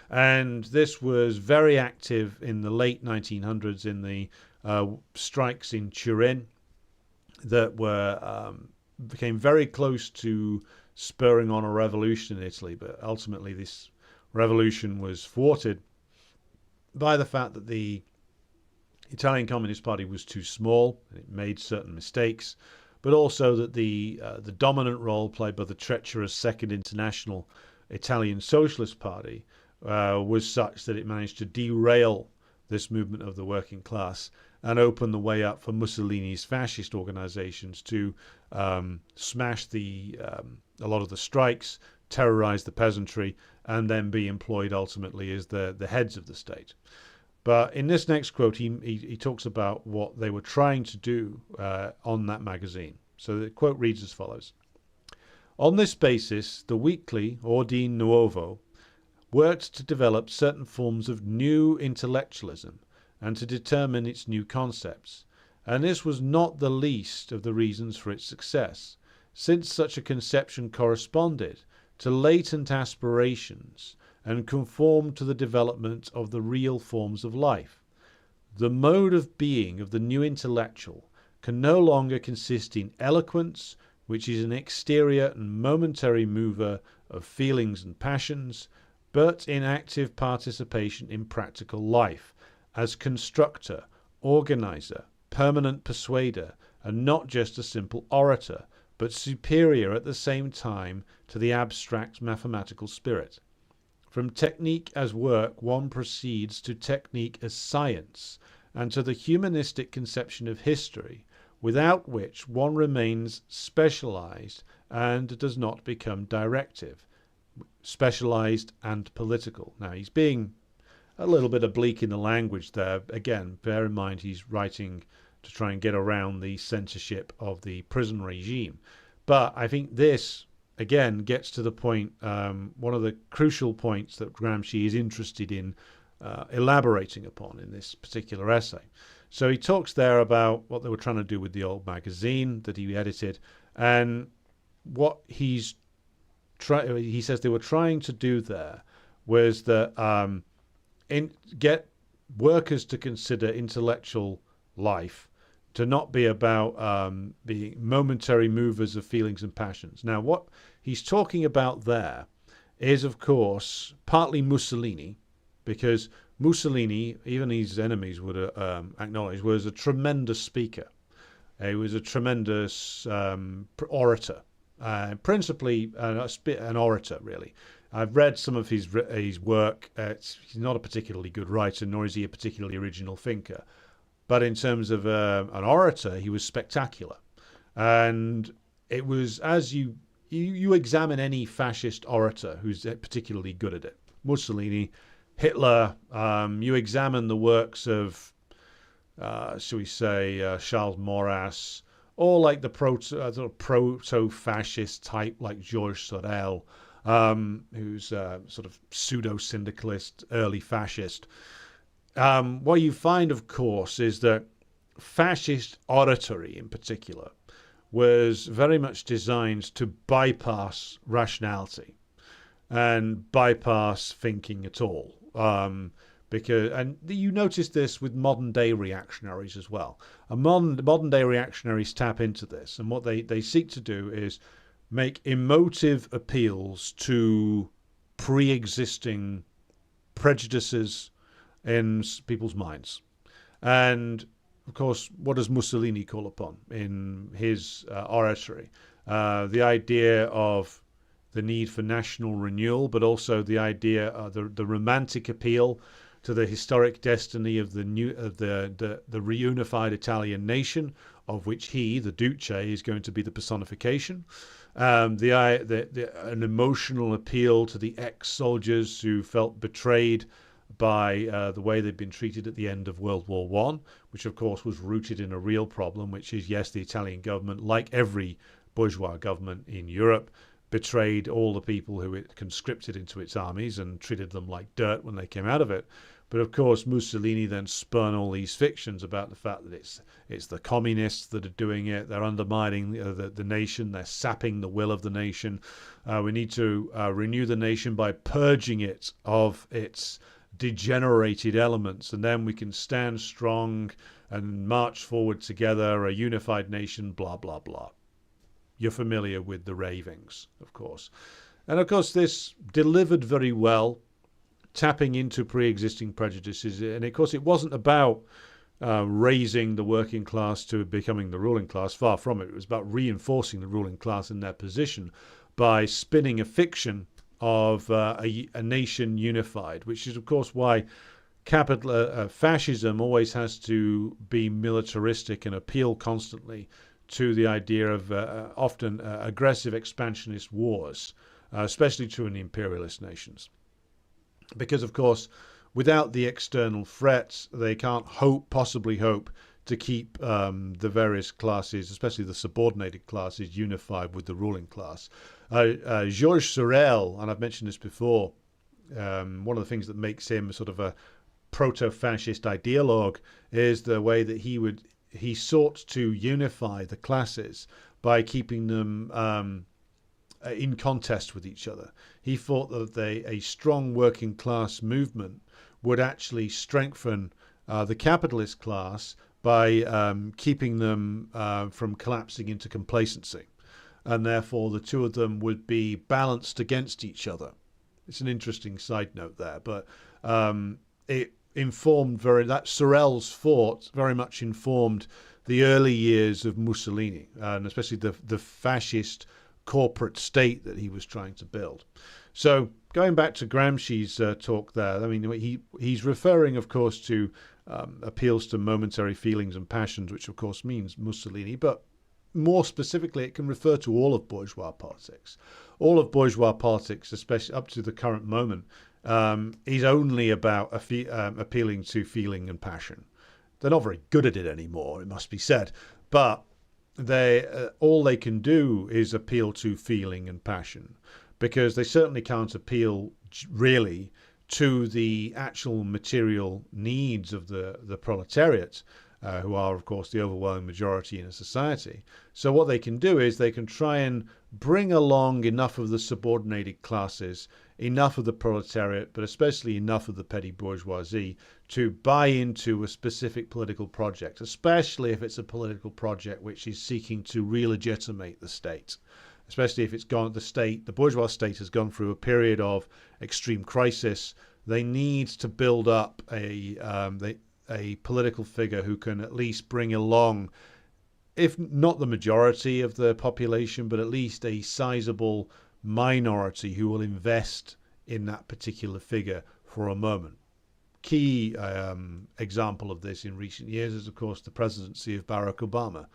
And this was very active in the late 1900s in the strikes in Turin that became very close to spurring on a revolution in Italy. But ultimately, this revolution was thwarted by the fact that the Italian Communist Party was too small. It made certain mistakes, but also that the dominant role played by the treacherous Second International Italian Socialist Party was such that it managed to derail this movement of the working class and open the way up for Mussolini's fascist organizations to smash a lot of the strikes, terrorize the peasantry, and then be employed ultimately as the heads of the state. But in this next quote, he talks about what they were trying to do on that magazine. So the quote reads as follows. On this basis, the weekly Ordine Nuovo worked to develop certain forms of new intellectualism and to determine its new concepts, and this was not the least of the reasons for its success, since such a conception corresponded to latent aspirations and conformed to the development of the real forms of life. The mode of being of the new intellectual can no longer consist in eloquence, which is an exterior and momentary mover of feelings and passions, but in active participation in practical life, as constructor, organizer, permanent persuader, and not just a simple orator, but superior at the same time to the abstract mathematical spirit. From technique as work, one proceeds to technique as science, and to the humanistic conception of history, without which one remains specialized and does not become directive, specialized and political. Now, he's being a little bit oblique in the language there. Again, bear in mind he's writing to try and get around the censorship of the prison regime. But I think this, again, gets to the point, one of the crucial points that Gramsci is interested in elaborating upon in this particular essay. So he talks there about what they were trying to do with the old magazine that he edited, and what he says they were trying to do there was that get workers to consider intellectual life to not be about being momentary movers of feelings and passions. Now, what he's talking about there is, of course, partly Mussolini, because Mussolini, even his enemies would acknowledge, was a tremendous speaker. He was a tremendous orator, principally an orator, really. I've read some of his work. He's not a particularly good writer, nor is he a particularly original thinker. But in terms of an orator, he was spectacular. And it was, as you examine any fascist orator who's particularly good at it, Mussolini, Hitler, you examine the works of, shall we say, Charles Maurras, or like the proto-fascist type like Georges Sorel, who's a sort of pseudo-syndicalist, early fascist. What you find, of course, is that fascist oratory in particular was very much designed to bypass rationality and bypass thinking at all. And you notice this with modern day reactionaries as well. Modern day reactionaries tap into this, and what they seek to do is make emotive appeals to pre-existing prejudices in people's minds. And of course, what does Mussolini call upon in his oratory? The idea of the need for national renewal, but also the idea of the romantic appeal to the historic destiny of the reunified Italian nation, of which he, the Duce, is going to be the personification. An emotional appeal to the ex-soldiers who felt betrayed by the way they'd been treated at the end of World War I, which of course was rooted in a real problem, which is, yes, the Italian government, like every bourgeois government in Europe, betrayed all the people who it conscripted into its armies and treated them like dirt when they came out of it. But of course, Mussolini then spun all these fictions about the fact that it's the communists that are doing it. They're undermining the nation. They're sapping the will of the nation. We need to renew the nation by purging it of its degenerated elements, and then we can stand strong and march forward together, a unified nation, blah, blah, blah. You're familiar with the ravings, of course. And of course, this delivered very well, tapping into pre-existing prejudices. And of course, it wasn't about raising the working class to becoming the ruling class. Far from it. It was about reinforcing the ruling class in their position by spinning a fiction of a nation unified, which is, of course, why fascism always has to be militaristic and appeal constantly to the idea of often aggressive expansionist wars, especially true in the imperialist nations. Because, of course, without the external threats, they can't possibly hope to keep the various classes, especially the subordinated classes, unified with the ruling class. Georges Sorel, and I've mentioned this before, one of the things that makes him sort of a proto-fascist ideologue is the way that he would he sought to unify the classes by keeping them in contest with each other. He thought that a strong working class movement would actually strengthen the capitalist class by keeping them from collapsing into complacency. And therefore, the two of them would be balanced against each other. It's an interesting side note there, but it informed that Sorel's thought very much informed the early years of Mussolini, and especially the fascist corporate state that he was trying to build. So going back to Gramsci's talk there, I mean, he's referring, of course, to appeals to momentary feelings and passions, which of course means Mussolini, but more specifically, it can refer to all of bourgeois politics. All of bourgeois politics, especially up to the current moment, is only about appealing to feeling and passion. They're not very good at it anymore, it must be said, but all they can do is appeal to feeling and passion, because they certainly can't appeal really to the actual material needs of the proletariat, who are, of course, the overwhelming majority in a society. So what they can do is they can try and bring along enough of the subordinated classes, enough of the proletariat, but especially enough of the petty bourgeoisie to buy into a specific political project, especially if it's a political project which is seeking to re-legitimate the state. Especially if the bourgeois state has gone through a period of extreme crisis. They need to build up a political figure who can at least bring along, if not the majority of the population, but at least a sizable minority who will invest in that particular figure for a moment. Key example of this in recent years is, of course, the presidency of Barack Obama,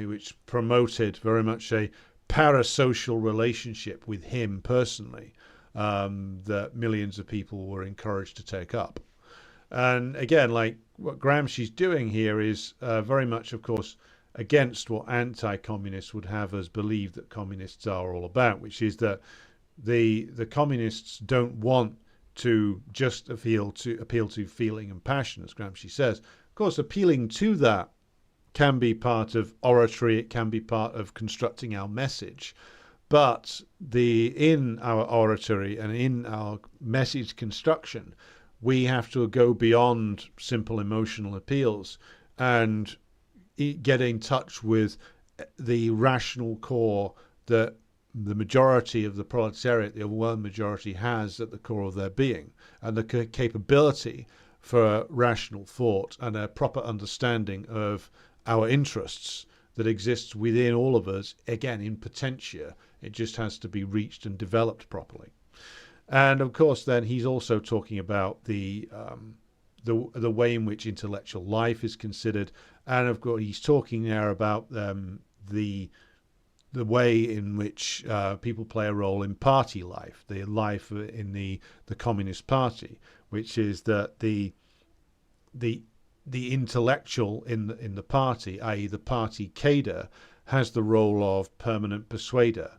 which promoted very much a parasocial relationship with him personally, that millions of people were encouraged to take up. And again, like what Gramsci's doing here is very much, of course, against what anti-communists would have us believe that communists are all about, which is that the communists don't want to just appeal to feeling and passion, as Gramsci says. Of course, appealing to that can be part of oratory, it can be part of constructing our message. But in our oratory and in our message construction, we have to go beyond simple emotional appeals and get in touch with the rational core that the majority of the proletariat, the overwhelming majority, has at the core of their being, and the capability for rational thought and a proper understanding of our interests that exists within all of us, again, in potentia. It just has to be reached and developed properly. And of course, then he's also talking about the way in which intellectual life is considered, and of course, he's talking there about the way in which people play a role in party life, the life in the Communist Party, which is that the intellectual in the party, i.e., the party cader, has the role of permanent persuader.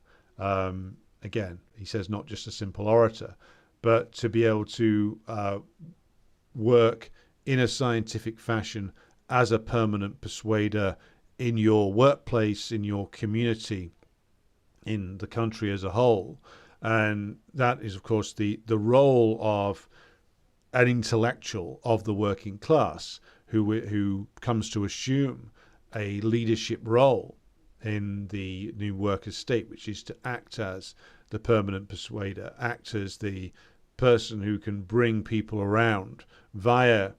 Again, he says not just a simple orator, but to be able to work in a scientific fashion as a permanent persuader in your workplace, in your community, in the country as a whole. And that is, of course, the role of an intellectual of the working class who comes to assume a leadership role in the new workers' state, which is to act as the permanent persuader, act as the person who can bring people around via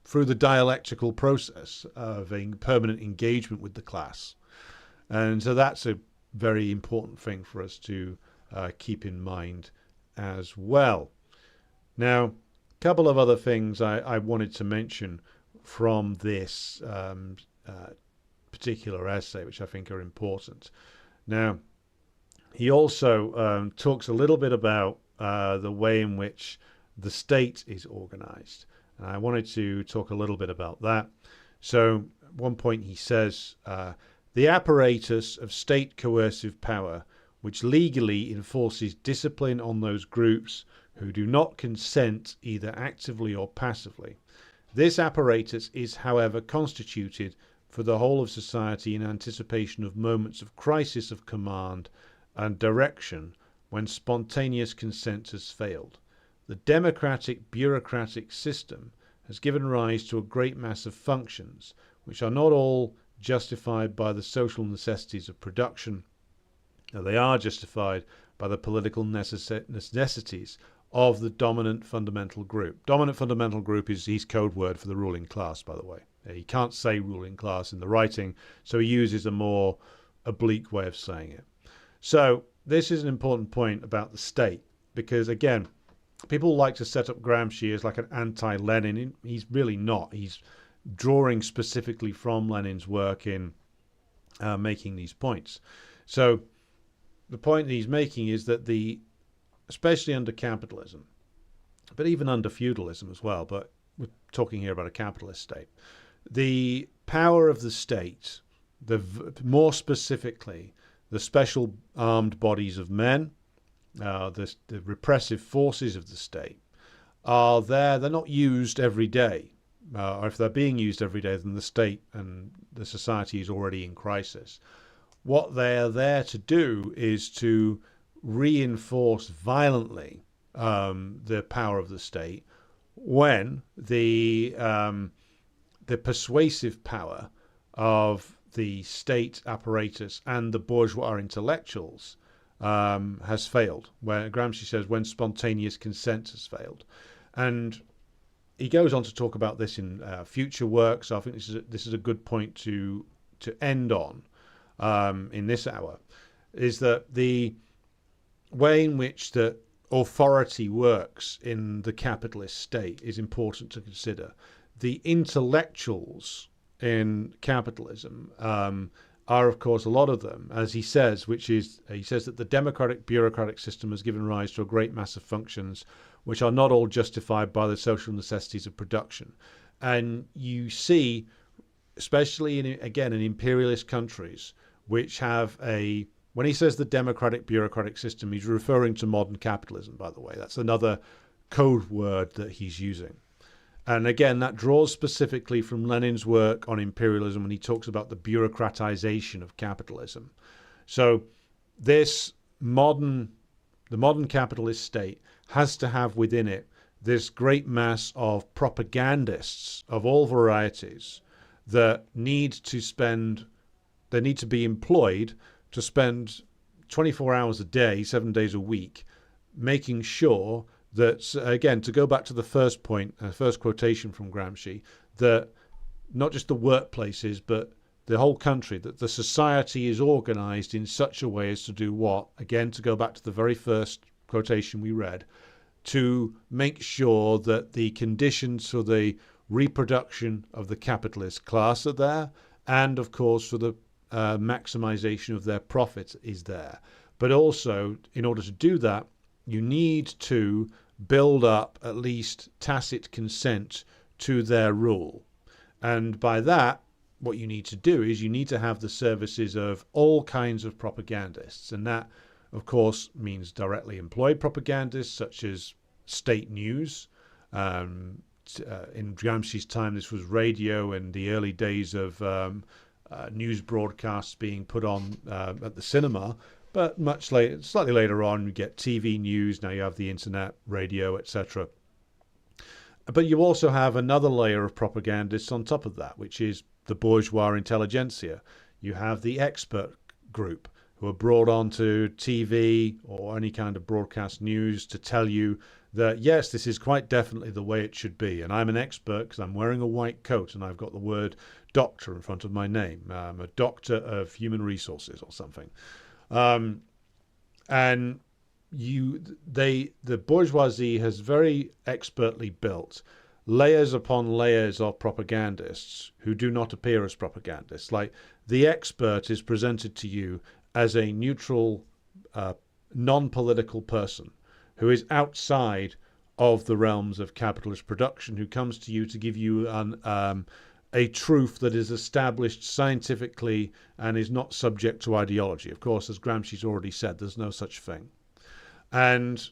through the dialectical process of a permanent engagement with the class. And so that's a very important thing for us to keep in mind as well. Now, a couple of other things I wanted to mention from this particular essay, which I think are important. Now, he also talks a little bit about the way in which the state is organized. And I wanted to talk a little bit about that. So at one point he says, the apparatus of state coercive power, which legally enforces discipline on those groups who do not consent either actively or passively, This apparatus is, however, constituted for the whole of society in anticipation of moments of crisis of command and direction when spontaneous consent has failed. The democratic bureaucratic system has given rise to a great mass of functions which are not all justified by the social necessities of production. Now, they are justified by the political necessities of the dominant fundamental group. Dominant fundamental group is his code word for the ruling class, by the way. He can't say ruling class in the writing, so he uses a more oblique way of saying it. So this is an important point about the state, because again, people like to set up Gramsci as like an anti-Lenin. He's really not. He's drawing specifically from Lenin's work in making these points. So the point that he's making is that especially under capitalism, but even under feudalism as well, but we're talking here about a capitalist state, the power of the state, more specifically, the special armed bodies of men, the repressive forces of the state, are there. They're not used every day. Or if they're being used every day, then the state and the society is already in crisis. What they are there to do is to reinforce violently the power of the state when the persuasive power of the state apparatus and the bourgeois intellectuals has failed. Where Gramsci says when spontaneous consent has failed, and he goes on to talk about this in future works. So I think this is a good point to end on in this hour, is that the way in which the authority works in the capitalist state is important to consider. The intellectuals in capitalism are, of course, a lot of them, as he says, he says that the democratic bureaucratic system has given rise to a great mass of functions which are not all justified by the social necessities of production. And you see, especially in imperialist countries, which have when he says the democratic bureaucratic system, he's referring to modern capitalism, by the way. That's another code word that he's using. And again, that draws specifically from Lenin's work on imperialism when he talks about the bureaucratization of capitalism. So the modern capitalist state has to have within it this great mass of propagandists of all varieties that need to be employed to spend 24 hours a day, 7 days a week, making sure that, again, to go back to the first point, first quotation from Gramsci, that not just the workplaces, but the whole country, that the society is organized in such a way as to do what? Again, to go back to the very first quotation we read, to make sure that the conditions for the reproduction of the capitalist class are there, and, of course, for the maximization of their profit is there. But also, in order to do that, you need to build up at least tacit consent to their rule. And by that, what you need to do is you need to have the services of all kinds of propagandists. And that, of course, means directly employed propagandists, such as state news. In Gramsci's time, this was radio and the early days of news broadcasts being put on at the cinema. But much later, slightly later on, you get TV news. Now you have the internet, radio, etc. But you also have another layer of propagandists on top of that, which is the bourgeois intelligentsia. You have the expert group who are brought onto TV or any kind of broadcast news to tell you that, yes, this is quite definitely the way it should be. And I'm an expert because I'm wearing a white coat and I've got the word doctor in front of my name. I'm a doctor of human resources or something. And the bourgeoisie has very expertly built layers upon layers of propagandists who do not appear as propagandists. Like, the expert is presented to you as a neutral, non-political person who is outside of the realms of capitalist production, who comes to you to give you a truth that is established scientifically and is not subject to ideology. Of course, as Gramsci's already said, there's no such thing. And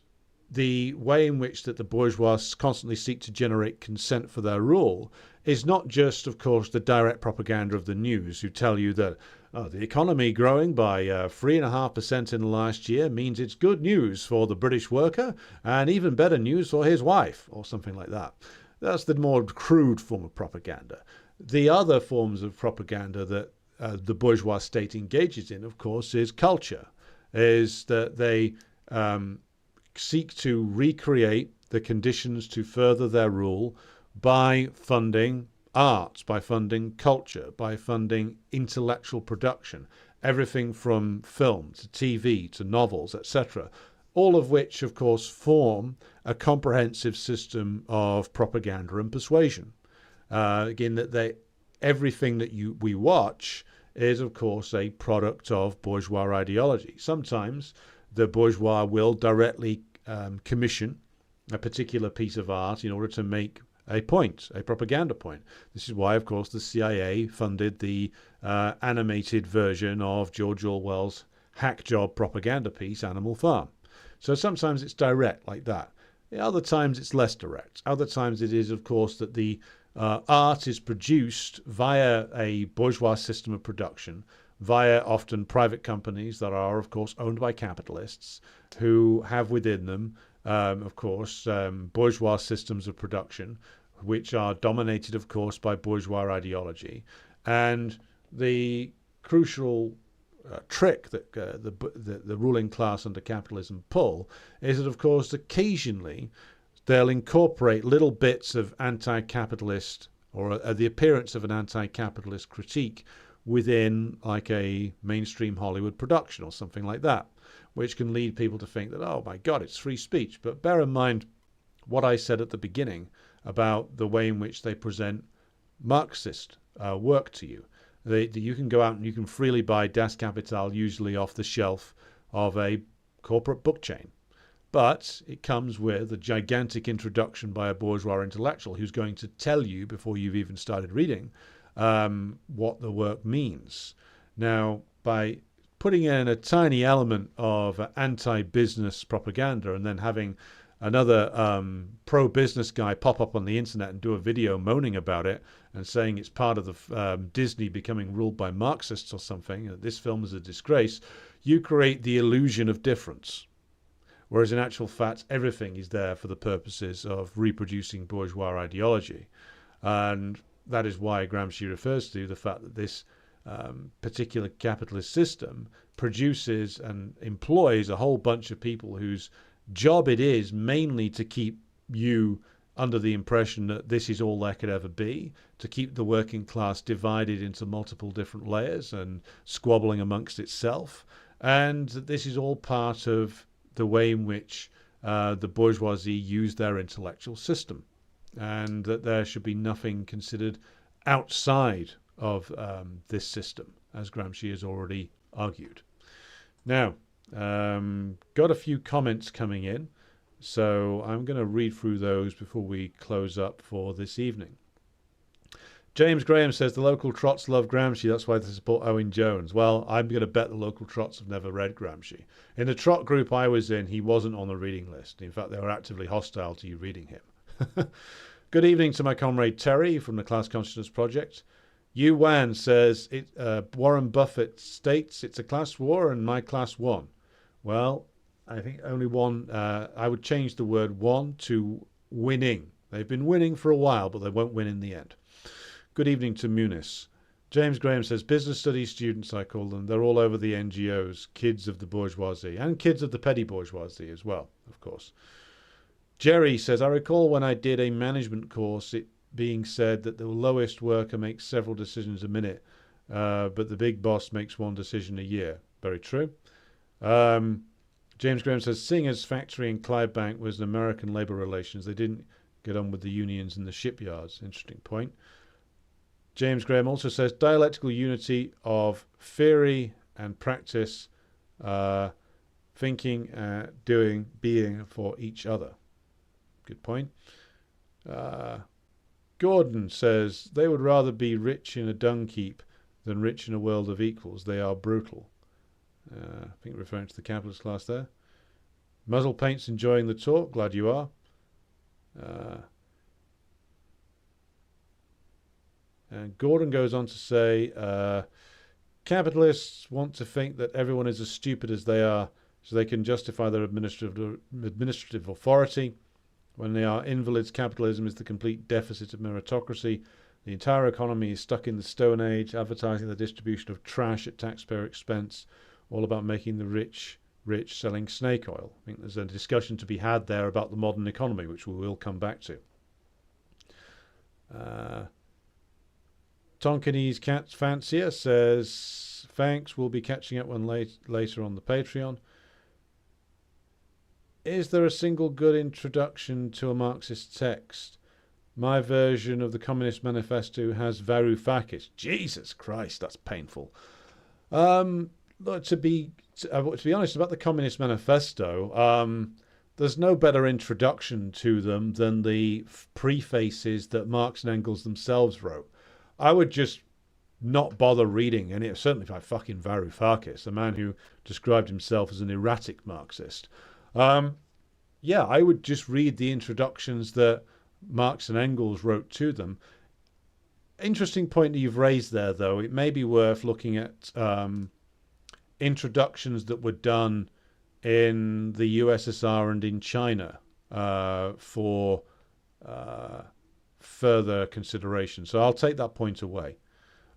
the way in which that the bourgeois constantly seek to generate consent for their rule is not just, of course, the direct propaganda of the news, who tell you that the economy growing by 3.5% in the last year means it's good news for the British worker and even better news for his wife, or something like that. That's the more crude form of propaganda. The other forms of propaganda that the bourgeois state engages in, of course, is culture, is that they seek to recreate the conditions to further their rule by funding arts, by funding culture, by funding intellectual production, everything from film to TV to novels, etc., all of which, of course, form a comprehensive system of propaganda and persuasion. Again, that everything that we watch is, of course, a product of bourgeois ideology. Sometimes the bourgeois will directly commission a particular piece of art in order to make a point, a propaganda point. This is why, of course, the CIA funded the animated version of George Orwell's hack job propaganda piece, Animal Farm. So sometimes it's direct like that. Other times it's less direct. Other times it is, of course, that the art is produced via a bourgeois system of production, via often private companies that are, of course, owned by capitalists who have within them, of course, bourgeois systems of production, which are dominated, of course, by bourgeois ideology. And the crucial trick that the ruling class under capitalism pull is that, of course, occasionally they'll incorporate little bits of anti-capitalist or the appearance of an anti-capitalist critique within like a mainstream Hollywood production or something like that, which can lead people to think that, oh my God, it's free speech. But bear in mind what I said at the beginning about the way in which they present Marxist work to you. You can go out and you can freely buy Das Kapital, usually off the shelf of a corporate book chain. But it comes with a gigantic introduction by a bourgeois intellectual who's going to tell you before you've even started reading what the work means. Now, by putting in a tiny element of anti-business propaganda and then having another pro-business guy pop up on the internet and do a video moaning about it and saying it's part of the Disney becoming ruled by Marxists or something, that this film is a disgrace, you create the illusion of difference. Whereas in actual fact, everything is there for the purposes of reproducing bourgeois ideology. And that is why Gramsci refers to the fact that this particular capitalist system produces and employs a whole bunch of people whose job it is mainly to keep you under the impression that this is all there could ever be, to keep the working class divided into multiple different layers and squabbling amongst itself, and that this is all part of the way in which the bourgeoisie use their intellectual system, and that there should be nothing considered outside of this system, as Gramsci has already argued. Now, got a few comments coming in, so I'm going to read through those before we close up for this evening. James Graham says the local trots love Gramsci, that's why they support Owen Jones. Well, I'm going to bet the local trots have never read Gramsci. In the trot group I was in, he wasn't on the reading list. In fact, they were actively hostile to you reading him. Good evening to my comrade Terry from the Class Consciousness Project. Yu Wan says, Warren Buffett states it's a class war and my class won. Well, I think only one, I would change the word won to winning. They've been winning for a while, but they won't win in the end. Good evening to Munis. James Graham says, business studies students, I call them. They're all over the NGOs, kids of the bourgeoisie, and kids of the petty bourgeoisie as well, of course. Jerry says, I recall when I did a management course, it being said that the lowest worker makes several decisions a minute, but the big boss makes one decision a year. Very true. James Graham says, Singer's factory in Clydebank was American labor relations. They didn't get on with the unions in the shipyards. Interesting point. James Graham also says dialectical unity of theory and practice, thinking, doing, being for each other. Good point. Gordon says they would rather be rich in a dung heap than rich in a world of equals. They are brutal. I think referring to the capitalist class there. Muzzle Paint's enjoying the talk. Glad you are. And Gordon goes on to say, capitalists want to think that everyone is as stupid as they are so they can justify their administrative authority. When they are invalids, capitalism is the complete deficit of meritocracy. The entire economy is stuck in the Stone Age, advertising the distribution of trash at taxpayer expense, all about making the rich rich, selling snake oil. I think there's a discussion to be had there about the modern economy, which we will come back to. Tonkinese Cat Fancier says, thanks, we'll be catching up one later on the Patreon. Is there a single good introduction to a Marxist text? My version of the Communist Manifesto has Varoufakis. Jesus Christ, that's painful. To be honest about the Communist Manifesto, there's no better introduction to them than the prefaces that Marx and Engels themselves wrote. I would just not bother reading any, certainly by fucking Varoufakis, a man who described himself as an erratic Marxist. I would just read the introductions that Marx and Engels wrote to them. Interesting point that you've raised there, though. It may be worth looking at introductions that were done in the USSR and in China for further consideration. So I'll take that point away.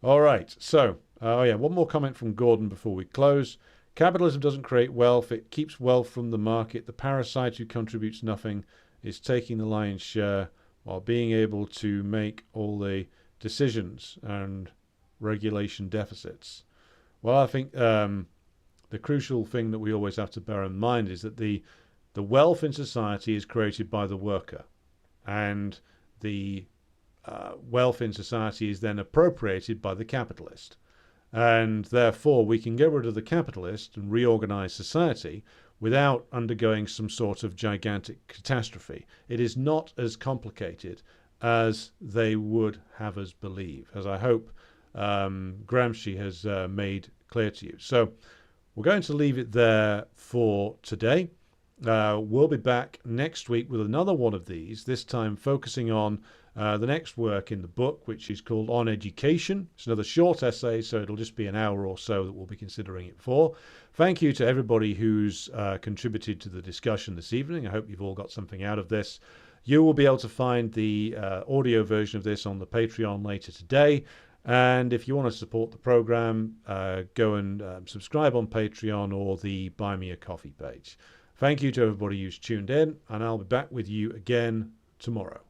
All right. So, one more comment from Gordon before we close. Capitalism doesn't create wealth. It keeps wealth from the market. The parasite who contributes nothing is taking the lion's share while being able to make all the decisions and regulation deficits. Well, I think the crucial thing that we always have to bear in mind is that the wealth in society is created by the worker, and the wealth in society is then appropriated by the capitalist. And therefore, we can get rid of the capitalist and reorganize society without undergoing some sort of gigantic catastrophe. It is not as complicated as they would have us believe, as I hope Gramsci has made clear to you. So we're going to leave it there for today. We'll be back next week with another one of these, this time focusing on the next work in the book, which is called On Education. It's another short essay, so it'll just be an hour or so that we'll be considering it for. Thank you to everybody who's contributed to the discussion this evening. I hope you've all got something out of this. You will be able to find the audio version of this on the Patreon later today. And if you want to support the program, go and subscribe on Patreon or the Buy Me a Coffee page. Thank you to everybody who's tuned in, and I'll be back with you again tomorrow.